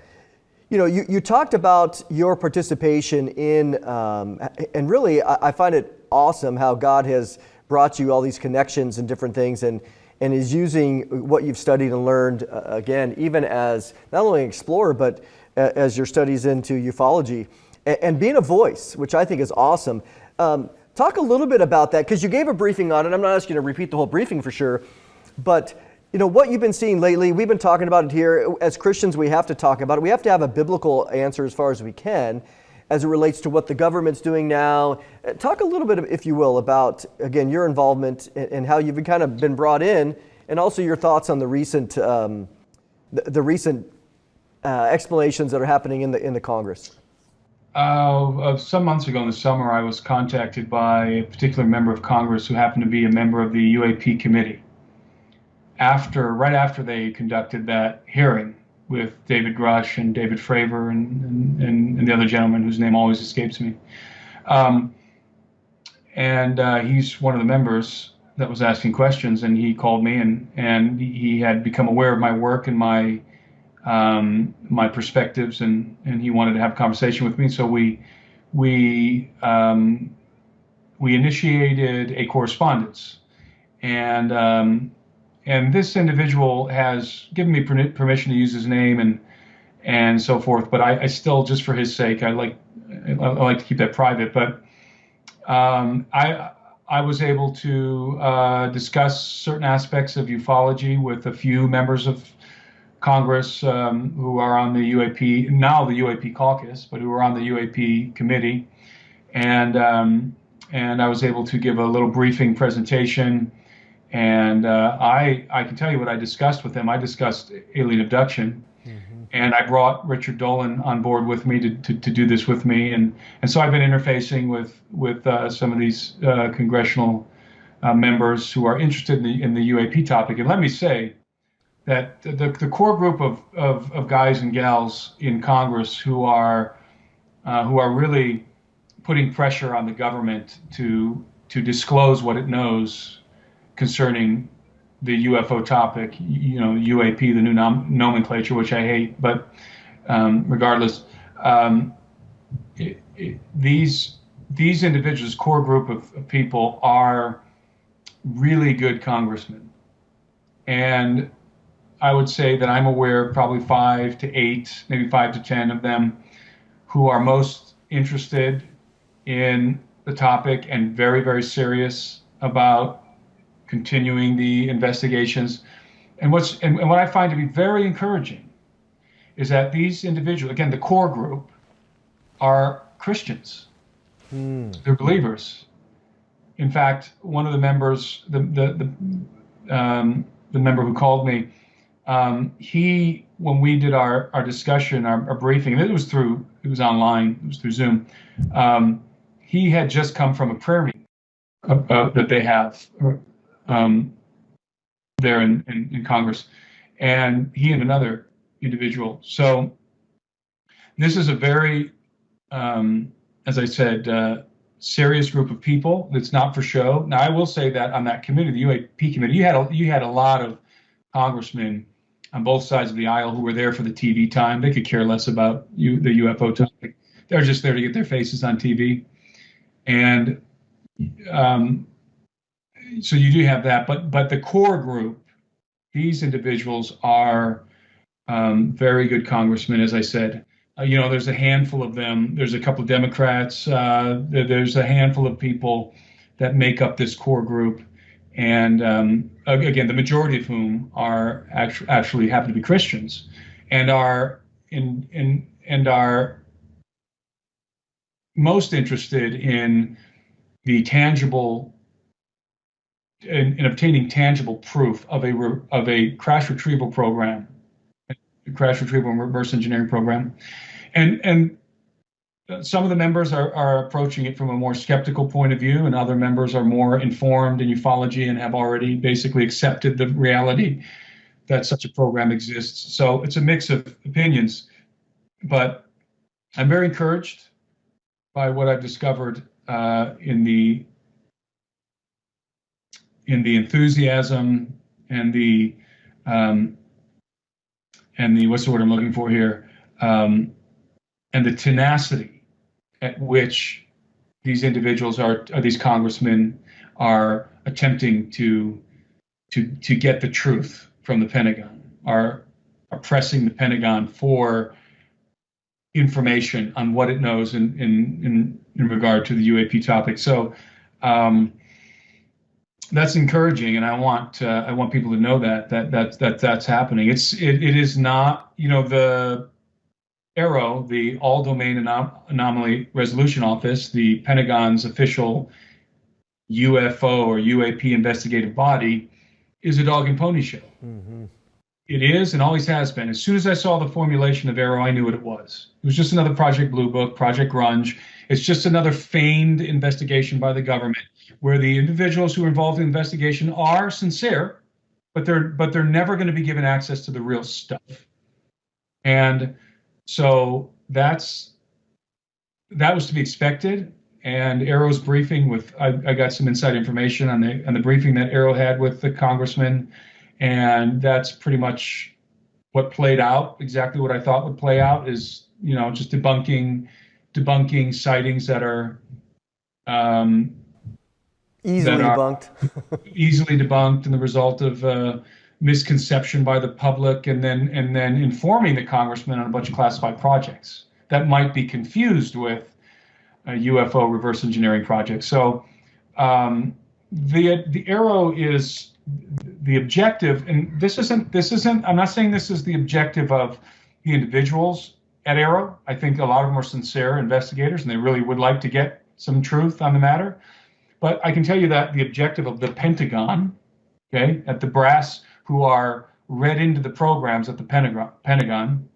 You talked about your participation in, and really I find it awesome how God has brought you all these connections and different things, and is using what you've studied and learned, again, even as not only an explorer, but as your studies into ufology, and being a voice, which I think is awesome. Talk a little bit about that, because you gave a briefing on it. I'm not asking you to repeat the whole briefing for sure, but what you've been seeing lately, we've been talking about it here. As Christians, we have to talk about it. We have to have a biblical answer as far as we can, as it relates to what the government's doing now. Talk a little bit, if you will, about, again, your involvement and how you've kind of been brought in, and also your thoughts on the recent explanations that are happening in the Congress. Some months ago in the summer, I was contacted by a particular member of Congress who happened to be a member of the UAP committee. Right after they conducted that hearing with David Grush and David Fravor and the other gentleman whose name always escapes me. He's one of the members that was asking questions, and he called me, and he had become aware of my work and my perspectives, and he wanted to have a conversation with me. So we initiated a correspondence, and this individual has given me permission to use his name and so forth. But I still, just for his sake, I like to keep that private. But I was able to discuss certain aspects of ufology with a few members of Congress who are on the UAP, now the UAP caucus, but who are on the UAP committee, and I was able to give a little briefing presentation. And I can tell you what I discussed with them. I discussed alien abduction, and I brought Richard Dolan on board with me to do this with me. And so I've been interfacing with some of these congressional members who are interested in the UAP topic. And let me say that the core group of guys and gals in Congress who are really putting pressure on the government to disclose what it knows concerning the UFO topic, UAP, the new nomenclature, which I hate, but regardless, these individuals, core group of people, are really good congressmen. And I would say that I'm aware of probably 5 to 8, maybe 5 to 10 of them who are most interested in the topic and very, very serious about continuing the investigations. And what I find to be very encouraging is that these individuals, again, the core group, are Christians. They're believers. In fact, one of the members, the member who called me, when we did our discussion, our briefing, it was online, it was through Zoom. He had just come from a prayer meeting that they have there in Congress, and he and another individual. So this is a very, as I said, serious group of people. That's not for show. Now, I will say that on that committee, the UAP committee, you had a lot of congressmen on both sides of the aisle who were there for the TV time. They could care less about the UFO topic. They're just there to get their faces on TV. And so you do have that, but the core group, these individuals are very good congressmen, as I said. There's a handful of them. There's a couple of Democrats. There's a handful of people that make up this core group, and again, the majority of whom are actually happen to be Christians, and are most interested in the tangible, in obtaining tangible proof of a crash retrieval program, crash retrieval and reverse engineering program, and some of the members are approaching it from a more skeptical point of view, and other members are more informed in ufology and have already basically accepted the reality that such a program exists. So it's a mix of opinions, but I'm very encouraged by what I've discovered in the enthusiasm and the what's the word I'm looking for here, and the tenacity at which these individuals these congressmen are attempting to get the truth from the Pentagon, are pressing the Pentagon for information on what it knows in regard to the UAP topic. So that's encouraging, and I want people to know that's happening. It is not, the AARO, the All Domain Anomaly Resolution Office, the Pentagon's official UFO or UAP investigative body, is a dog and pony show. Mm-hmm. It is and always has been. As soon as I saw the formulation of AARO, I knew what it was. It was just another Project Blue Book, Project Grunge. It's just another feigned investigation by the government, where the individuals who are involved in the investigation are sincere, but they're never going to be given access to the real stuff. And so that was to be expected. And AARO's briefing I got some inside information on the briefing that AARO had with the congressman, and that's pretty much what played out. Exactly what I thought would play out is, just debunking sightings that are easily debunked, and the result of misconception by the public, and then informing the congressman on a bunch of classified projects that might be confused with UFO reverse engineering projects. So the AARO is the objective, and this isn't. I'm not saying this is the objective of the individuals at AARO. I think a lot of them are sincere investigators, and they really would like to get some truth on the matter. But I can tell you that the objective of the Pentagon, at the brass who are read into the programs at the Pentagon,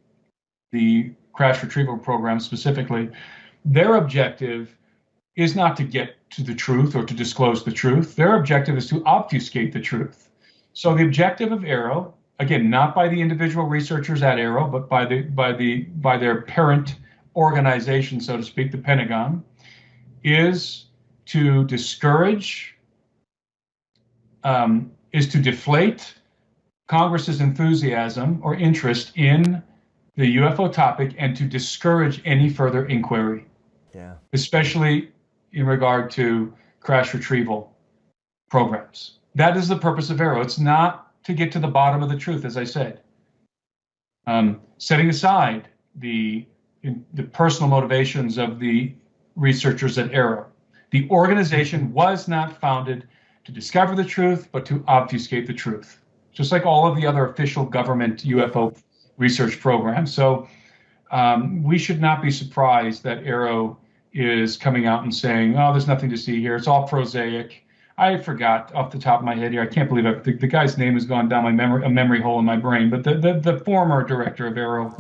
the crash retrieval program specifically, their objective is not to get to the truth or to disclose the truth. Their objective is to obfuscate the truth. So the objective of AARO, again, not by the individual researchers at AARO, but by their parent organization, so to speak, the Pentagon, is to discourage, is to deflate Congress's enthusiasm or interest in the UFO topic, and to discourage any further inquiry, especially in regard to crash retrieval programs. That is the purpose of AARO. It's not to get to the bottom of the truth, as I said. Setting aside the personal motivations of the researchers at AARO, the organization was not founded to discover the truth, but to obfuscate the truth, just like all of the other official government UFO research programs. So we should not be surprised that AARO is coming out and saying, "Oh, there's nothing to see here. It's all prosaic." I forgot off the top of my head here. I can't believe it. The guy's name has gone down a memory hole in my brain. But the former director of AARO,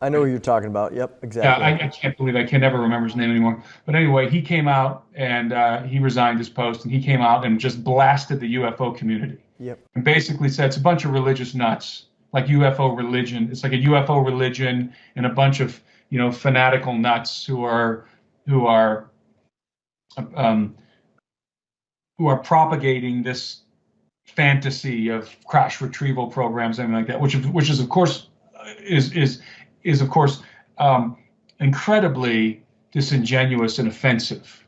I know who you're talking about. Yep, Yeah, exactly. I can't believe I can never remember his name anymore. But anyway, he came out and he resigned his post, and he came out and just blasted the UFO community Yep. and basically said it's a bunch of religious nuts, like UFO religion. It's like a UFO religion and a bunch of fanatical nuts who are um, propagating this fantasy of crash retrieval programs, anything like that, which is of course is of course incredibly disingenuous and offensive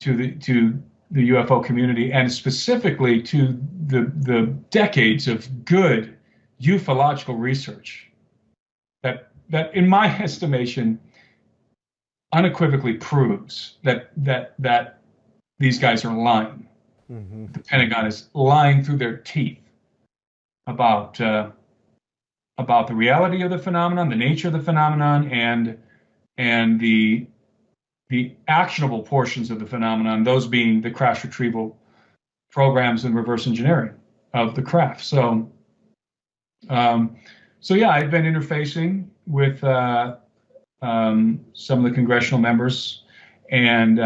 to the UFO community, and specifically to the decades of good ufological research that in my estimation unequivocally proves that these guys are lying. The Pentagon is lying through their teeth about the reality of the phenomenon, the nature of the phenomenon, and the actionable portions of the phenomenon, those being the crash retrieval programs and reverse engineering of the craft. So yeah, I've been interfacing with some of the congressional members, and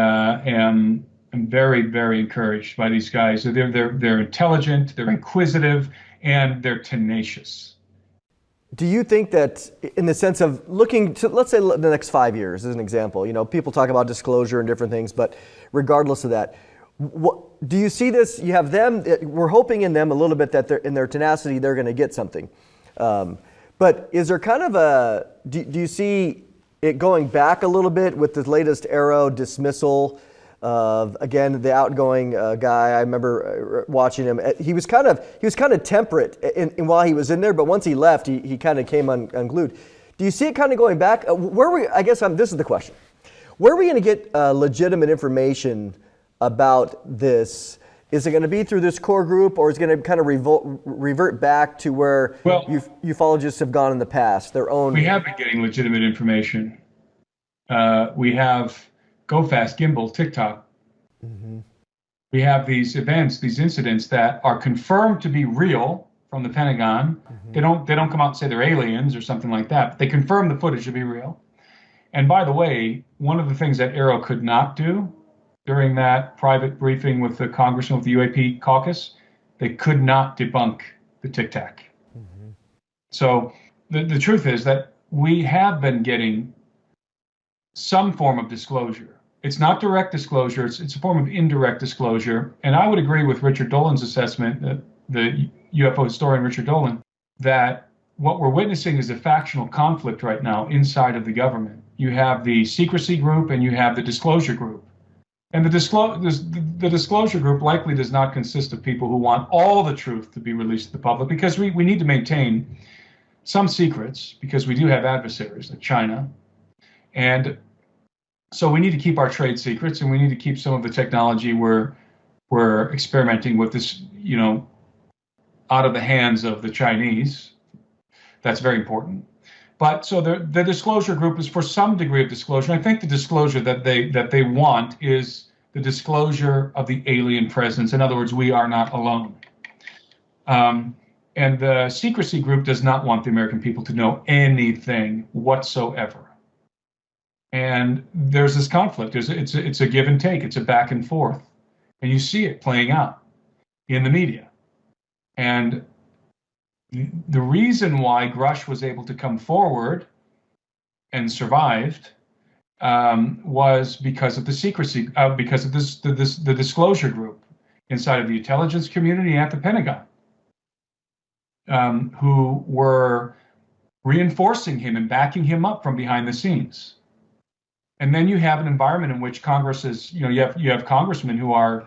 am very, very encouraged by these guys. They're intelligent, they're inquisitive, and they're tenacious. Do you think that, in the sense of looking to, let's say, the next 5 years as an example, people talk about disclosure and different things, but regardless of that, do you see this? You have them, we're hoping in them a little bit that in their tenacity, they're going to get something. But is there kind of do you see it going back a little bit with the latest Arrow dismissal of, again, the outgoing guy? I remember watching him. He was kind of temperate in while he was in there, but once he left, he kind of came unglued. Do you see it kind of going back? This is the question. Where are we going to get legitimate information about this? Is it going to be through this core group, or is it going to kind of revert back to where ufologists have gone in the past, their own? We have been getting legitimate information. We have Go Fast, Gimbal, TikTok. We have these events, these incidents that are confirmed to be real from the Pentagon. They don't come out and say they're aliens or something like that, but they confirm the footage to be real. And by the way, one of the things that Arrow could not do during that private briefing with the congressman with the UAP caucus, they could not debunk the Tic Tac. So the truth is that we have been getting some form of disclosure. It's not direct disclosure, it's a form of indirect disclosure. And I would agree with Richard Dolan's assessment, the UFO historian Richard Dolan, that what we're witnessing is a factional conflict right now inside of the government. You have the secrecy group and you have the disclosure group. And the disclosure group likely does not consist of people who want all the truth to be released to the public, because we need to maintain some secrets, because we do have adversaries like China. And so we need to keep our trade secrets, and we need to keep some of the technology we're experimenting with this, out of the hands of the Chinese. That's very important. But so the disclosure group is for some degree of disclosure. I think the disclosure that they want is the disclosure of the alien presence. In other words, we are not alone. And the secrecy group does not want the American people to know anything whatsoever. And there's this conflict. It's a give and take. It's a back and forth. And you see it playing out in the media. And the reason why Grush was able to come forward and survived was because of the secrecy, because of the disclosure group inside of the intelligence community at the Pentagon, who were reinforcing him and backing him up from behind the scenes. And then you have an environment in which Congress is, you have congressmen who are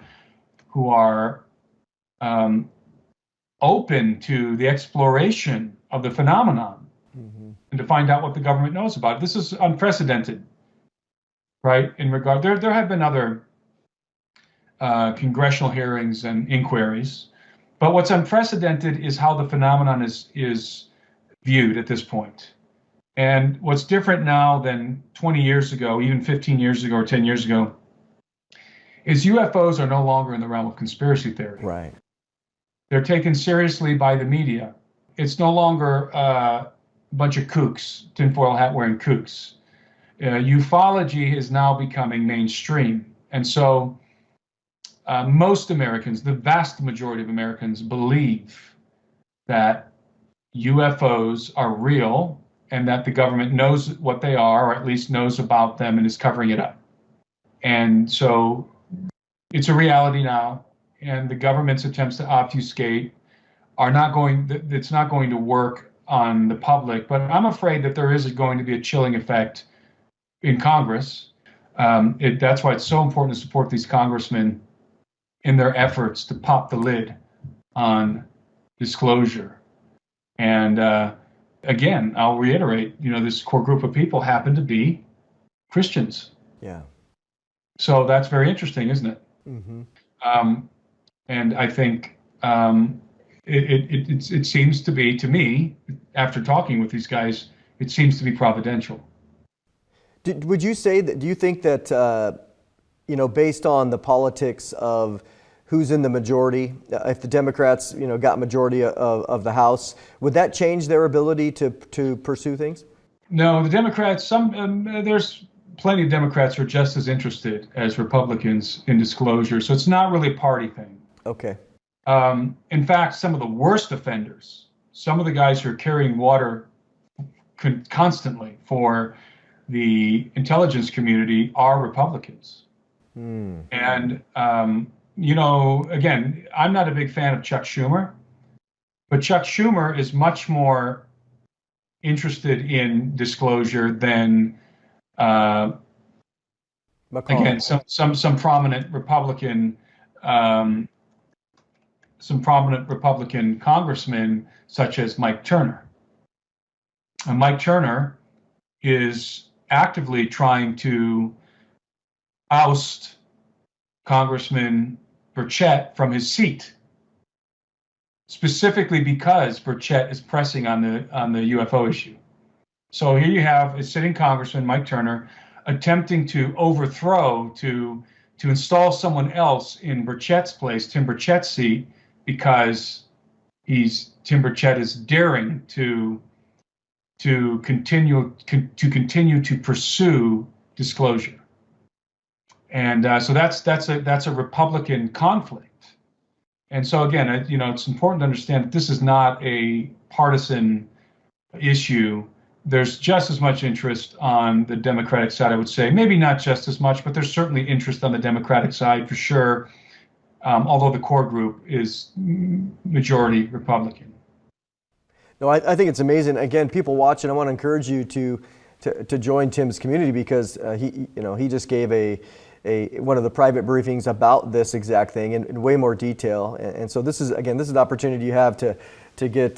open to the exploration of the phenomenon and to find out what the government knows about it. This is unprecedented, right? In regard, there have been other congressional hearings and inquiries, but what's unprecedented is how the phenomenon is viewed at this point. And what's different now than 20 years ago, even 15 years ago or 10 years ago, is UFOs are no longer in the realm of conspiracy theory. Right. They're taken seriously by the media. It's no longer bunch of kooks, tinfoil hat wearing kooks. Ufology is now becoming mainstream. And so most Americans, the vast majority of Americans, believe that UFOs are real and that the government knows what they are, or at least knows about them and is covering it up. And so it's a reality now, and the government's attempts to obfuscate it's not going to work on the public, but I'm afraid that there is going to be a chilling effect in Congress. That's why it's so important to support these congressmen in their efforts to pop the lid on disclosure. And again, I'll reiterate, this core group of people happen to be Christians. Yeah. So that's very interesting, isn't it? Mm-hmm. And I think it seems to be, to me, after talking with these guys, it seems to be providential. Would you say that, do you think that, based on the politics of who's in the majority, if the Democrats, got majority of the House, would that change their ability to pursue things? No, the Democrats, there's plenty of Democrats who are just as interested as Republicans in disclosure. So it's not really a party thing. Okay. In fact, some of the worst offenders, some of the guys who are carrying water constantly for the intelligence community are Republicans. And, again, I'm not a big fan of Chuck Schumer, but Chuck Schumer is much more interested in disclosure than, again, some prominent Republican, congressmen, such as Mike Turner. And Mike Turner is actively trying to oust Congressman Burchett from his seat, specifically because Burchett is pressing on the UFO issue. So here you have a sitting Congressman, Mike Turner, attempting to overthrow, to install someone else in Burchett's place, Tim Burchett's seat, because Tim Burchett is daring to continue to pursue disclosure. And so that's a Republican conflict. And so again, it's important to understand that this is not a partisan issue. There's just as much interest on the Democratic side, I would say. Maybe not just as much, but there's certainly interest on the Democratic side for sure. Although the core group is majority Republican. No, I think it's amazing. Again, people watching, I want to encourage you to join Tim's community, because he just gave one of the private briefings about this exact thing in way more detail. And so this is an opportunity you have to get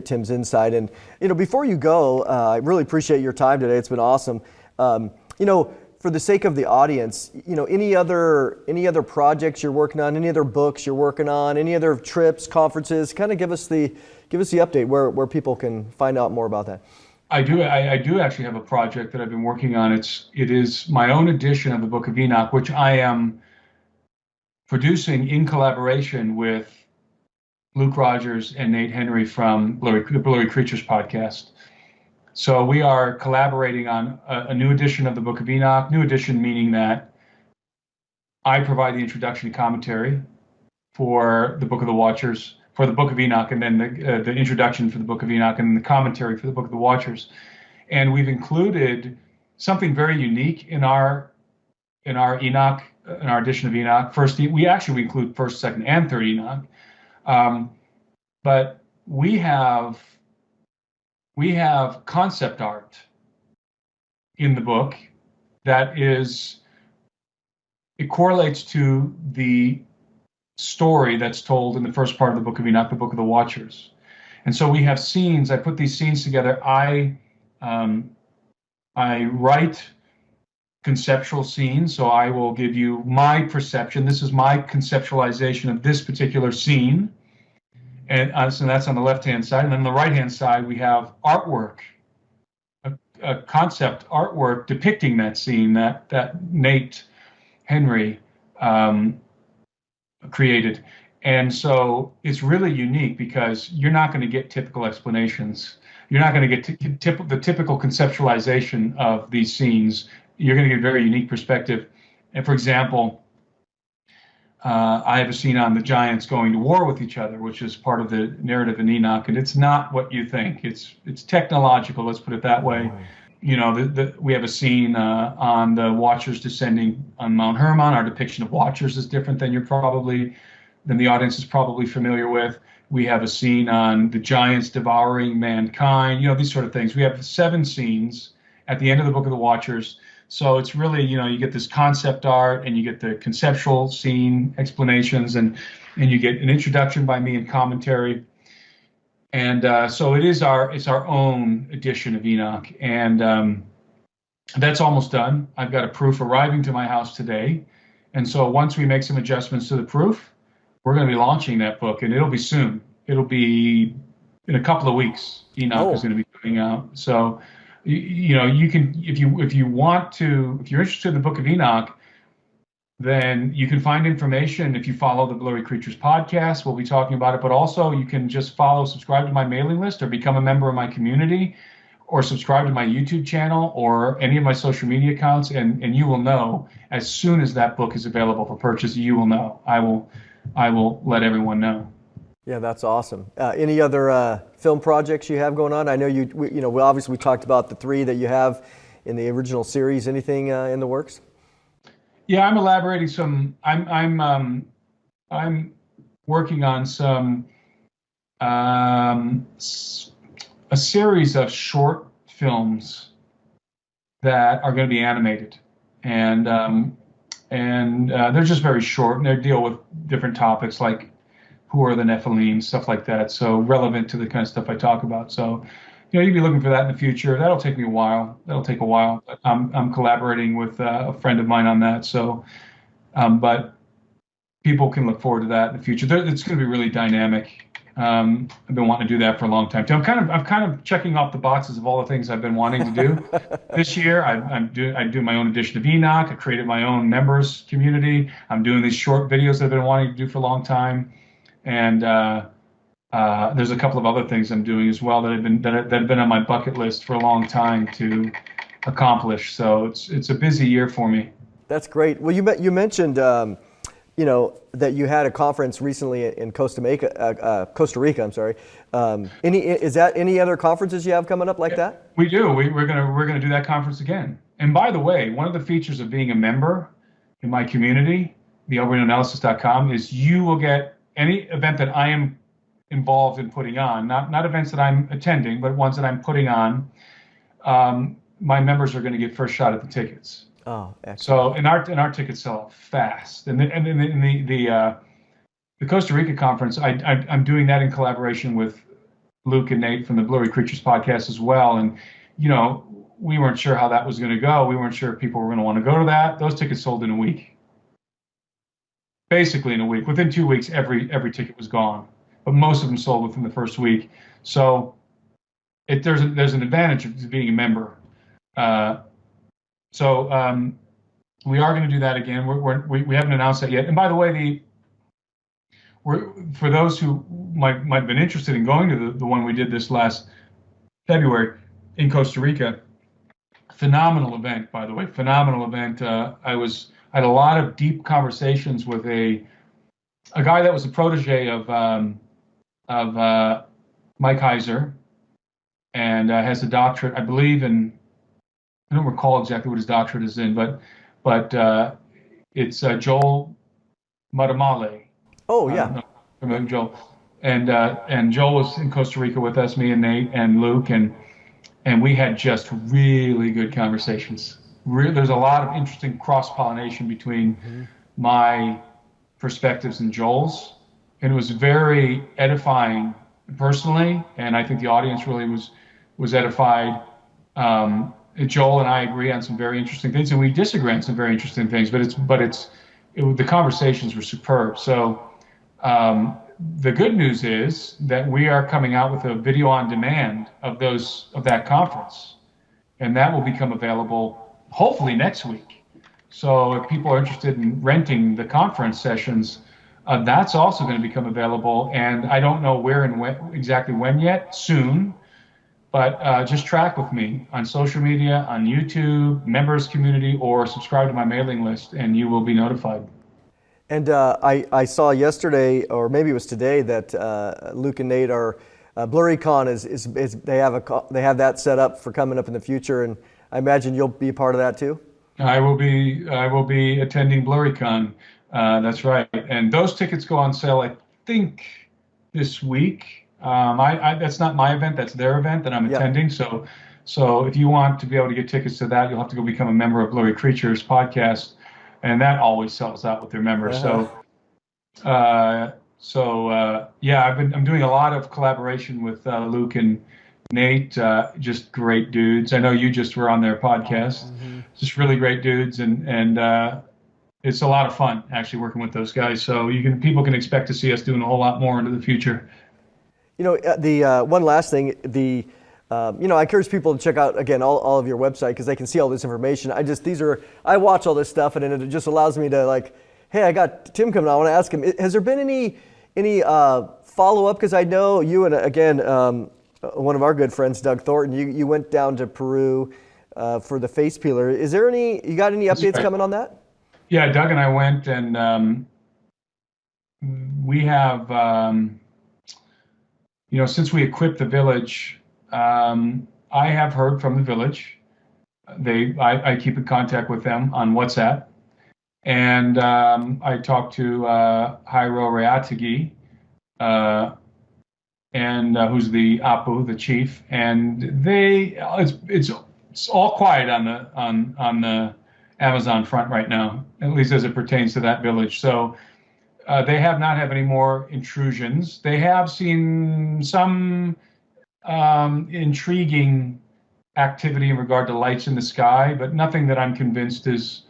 Tim's insight. And before you go, I really appreciate your time today. It's been awesome. For the sake of the audience, any other projects you're working on, any other books you're working on, any other trips, conferences, kind of give us the update where people can find out more about that. I do actually have a project that I've been working on. It is my own edition of the Book of Enoch, which I am producing in collaboration with Luke Rogers and Nate Henry from the Blurry Creatures podcast. So we are collaborating on a new edition of the Book of Enoch. New edition meaning that I provide the introduction and commentary for the Book of the Watchers, for the Book of Enoch, and then the introduction for the Book of Enoch, and the commentary for the Book of the Watchers. And we've included something very unique in our Enoch, in our edition of Enoch. We include first, second, and third Enoch, but we have concept art in the book that it correlates to the story that's told in the first part of the Book of Enoch, the Book of the Watchers. And so we have scenes. I put these scenes together. I write conceptual scenes, so I will give you my perception. This is my conceptualization of this particular scene. And so that's on the left-hand side. And then on the right-hand side, we have artwork, a concept artwork depicting that scene that Nate Henry created. And so it's really unique because you're not going to get typical explanations. you're not going to get the typical conceptualization of these scenes. You're going to get a very unique perspective. And for example, I have a scene on the giants going to war with each other, which is part of the narrative in Enoch, and it's not what you think. It's technological, let's put it that way. You know, we have a scene on the Watchers descending on Mount Hermon. Our depiction of Watchers is different than the audience is probably familiar with. We have a scene on the giants devouring mankind. You know, these sort of things. We have 7 scenes at the end of the Book of the Watchers. So it's really, you know, you get this concept art and you get the conceptual scene explanations and you get an introduction by me and commentary. And so it's our own edition of Enoch. And that's almost done. I've got a proof arriving to my house today. And so once we make some adjustments to the proof, we're going to be launching that book, and it'll be soon. It'll be in a couple of weeks. Enoch is going to be coming out. So, you know, you can, if you're interested in the Book of Enoch, then you can find information if you follow the Blurry Creatures podcast. We'll be talking about it, but also you can just subscribe to my mailing list, or become a member of my community, or subscribe to my YouTube channel or any of my social media accounts, and you will know as soon as that book is available for purchase. You will know. I will let everyone know. Yeah, that's awesome. Any other film projects you have going on? I know we obviously talked about the 3 that you have in the original series. Anything in the works? Yeah, I'm elaborating some. I'm working on some a series of short films that are going to be animated, and they're just very short, and they deal with different topics like who are the Nephilim, stuff like that. So relevant to the kind of stuff I talk about. So, you know, you'd be looking for that in the future. That'll take me a while. That'll take a while. But I'm collaborating with a friend of mine on that. So, but people can look forward to that in the future. It's going to be really dynamic. I've been wanting to do that for a long time too. I'm kind of checking off the boxes of all the things I've been wanting to do. This year, I do my own edition of Enoch. I created my own members community. I'm doing these short videos that I've been wanting to do for a long time, and there's a couple of other things I'm doing as well that have been on my bucket list for a long time to accomplish. So it's a busy year for me. That's great. Well, you mentioned that you had a conference recently in Costa Rica. I'm sorry. Is that any other conferences you have coming up like that? We do. We're gonna do that conference again. And by the way, one of the features of being a member in my community, the AlberinoAnalysis.com, is you will get any event that I am involved in putting on, not events that I'm attending, but ones that I'm putting on. My members are going to get first shot at the tickets. Oh, excellent. So our tickets sell out fast. And in the Costa Rica conference, I'm doing that in collaboration with Luke and Nate from the Blurry Creatures podcast as well. And we weren't sure how that was going to go. We weren't sure if people were going to want to go to that. Those tickets sold in a week. Basically in a week. Within 2 weeks, every ticket was gone. But most of them sold within the first week. So there's an advantage of being a member. So we are going to do that again. We haven't announced that yet. And by the way, for those who might have been interested in going to the one we did this last February in Costa Rica, phenomenal event, by the way, phenomenal event. I had a lot of deep conversations with a guy that was a protege of Mike Heiser, and has a doctorate, I believe, I don't recall exactly what his doctorate is in, but it's Joel Matamale. Oh yeah, Joel, and Joel was in Costa Rica with us, me and Nate and Luke, and we had just really good conversations. There's a lot of interesting cross-pollination between my perspectives and Joel's, and it was very edifying personally, and I think the audience really was edified. Joel and I agree on some very interesting things, and we disagree on some very interesting things. But the conversations were superb. So the good news is that we are coming out with a video on demand of that conference, and that will become available hopefully next week. So if people are interested in renting the conference sessions, that's also going to become available. And I don't know where and when, exactly when yet. Soon. But just track with me on social media, on YouTube, members community, or subscribe to my mailing list, and you will be notified. And I saw yesterday, or maybe it was today, that Luke and Nate are BlurryCon is they have that set up for coming up in the future, and I imagine you'll be a part of that too. I will be attending BlurryCon. That's right, and those tickets go on sale, I think, this week. That's not my event; that's their event that I'm attending. So if you want to be able to get tickets to that, you'll have to go become a member of Blurry Creatures podcast, and that always sells out with their members. I'm doing a lot of collaboration with Luke and Nate, just great dudes. I know you just were on their podcast, just really great dudes, and it's a lot of fun actually working with those guys. So people can expect to see us doing a whole lot more into the future. You know, the one last thing, I encourage people to check out again all of your website because they can see all this information. I watch all this stuff, and it just allows me to, like, hey, I got Tim coming on. I want to ask him, has there been any follow up? Because I know you and again one of our good friends, Doug Thornton, you went down to Peru for the face peeler. Is there you got any updates coming on that? Yeah, Doug and I went, and we have. Since we equipped the village, I have heard from the village. I keep in contact with them on WhatsApp, and I talked to Jairo Reategi, and who's the Apu, the chief, and it's all quiet on the Amazon front right now, at least as it pertains to that village. So. They have not had any more intrusions. They have seen some intriguing activity in regard to lights in the sky, but nothing that I'm convinced is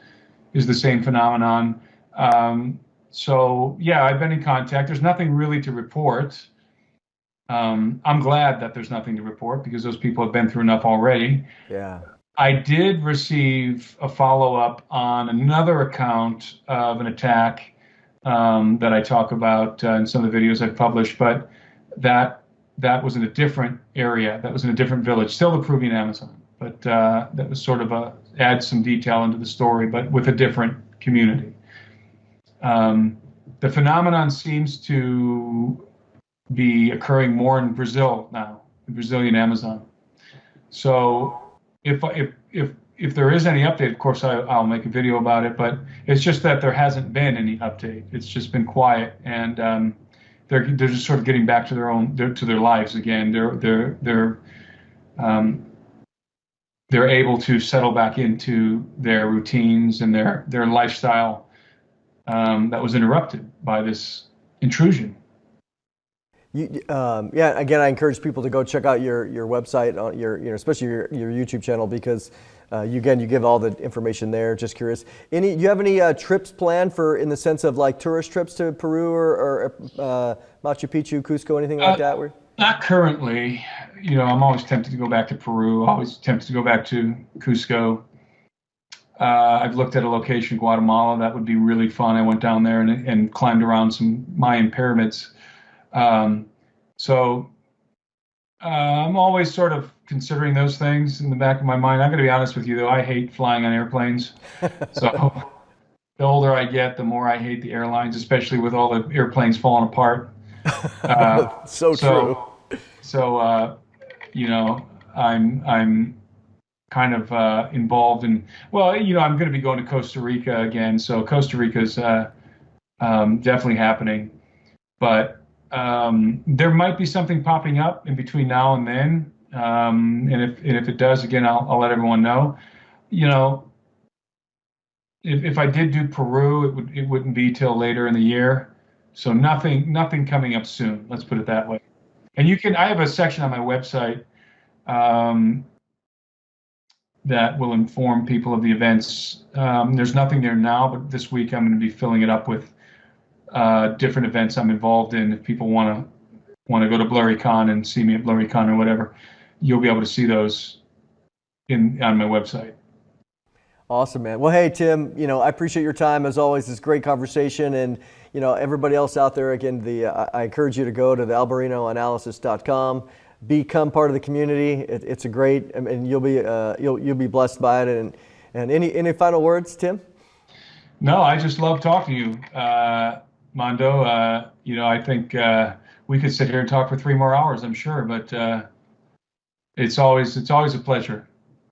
the same phenomenon. I've been in contact. There's nothing really to report. I'm glad that there's nothing to report because those people have been through enough already. Yeah. I did receive a follow-up on another account of an attack that I talk about in some of the videos I've published, but that was in a different area. That was in a different village, still the Peruvian Amazon, but that was sort of add some detail into the story, but with a different community. The phenomenon seems to be occurring more in Brazil now, the Brazilian Amazon. So if there is any update, of course, I'll make a video about it, but it's just that there hasn't been any update. It's just been quiet, and they're just sort of getting back to their lives again. They're able to settle back into their routines and their lifestyle that was interrupted by this intrusion. Again, I encourage people to go check out your website, on especially your YouTube channel, because you give all the information there. Just curious. Do you have any trips planned in the sense of like tourist trips to Peru or Machu Picchu, Cusco, anything like that? Not currently. I'm always tempted to go back to Peru. Always tempted to go back to Cusco. I've looked at a location in Guatemala that would be really fun. I went down there and climbed around some Mayan pyramids. I'm always sort of considering those things in the back of my mind. I'm going to be honest with you, though. I hate flying on airplanes. So the older I get, the more I hate the airlines, especially with all the airplanes falling apart. True. I'm kind of involved in, I'm going to be going to Costa Rica again. So Costa Rica's definitely happening. But there might be something popping up in between now and then. And if it does, again, I'll let everyone know. If I did do Peru, it wouldn't be till later in the year. So nothing coming up soon. Let's put it that way. And I have a section on my website that will inform people of the events. There's nothing there now, but this week I'm going to be filling it up with different events I'm involved in. If people want to go to BlurryCon and see me at BlurryCon or whatever, you'll be able to see those on my website. Awesome, man. Well, hey, Tim, I appreciate your time as always. It's a great conversation, and everybody else out there, again, I encourage you to go to the alberinoanalysis.com. become part of the community. It's a great, and you'll be blessed by it. And any final words, Tim? No, I just love talking to you, Mondo. I think we could sit here and talk for 3 more hours, I'm sure, but it's always a pleasure.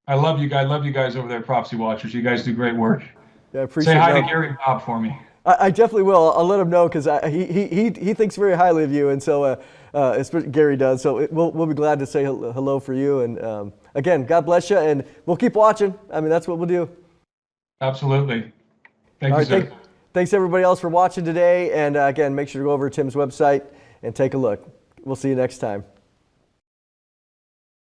I love you guys. Love you guys over there, Prophecy Watchers. You guys do great work. Yeah, I appreciate Say hi that. to Gary and Bob for me. I definitely will. I'll let him know because he thinks very highly of you, and so Gary does. So we'll be glad to say hello for you. And again, God bless you, and we'll keep watching. I mean, that's what we'll do. Absolutely. Thank All you, right, sir. Thanks everybody else for watching today. And again, make sure to go over to Tim's website and take a look. We'll see you next time.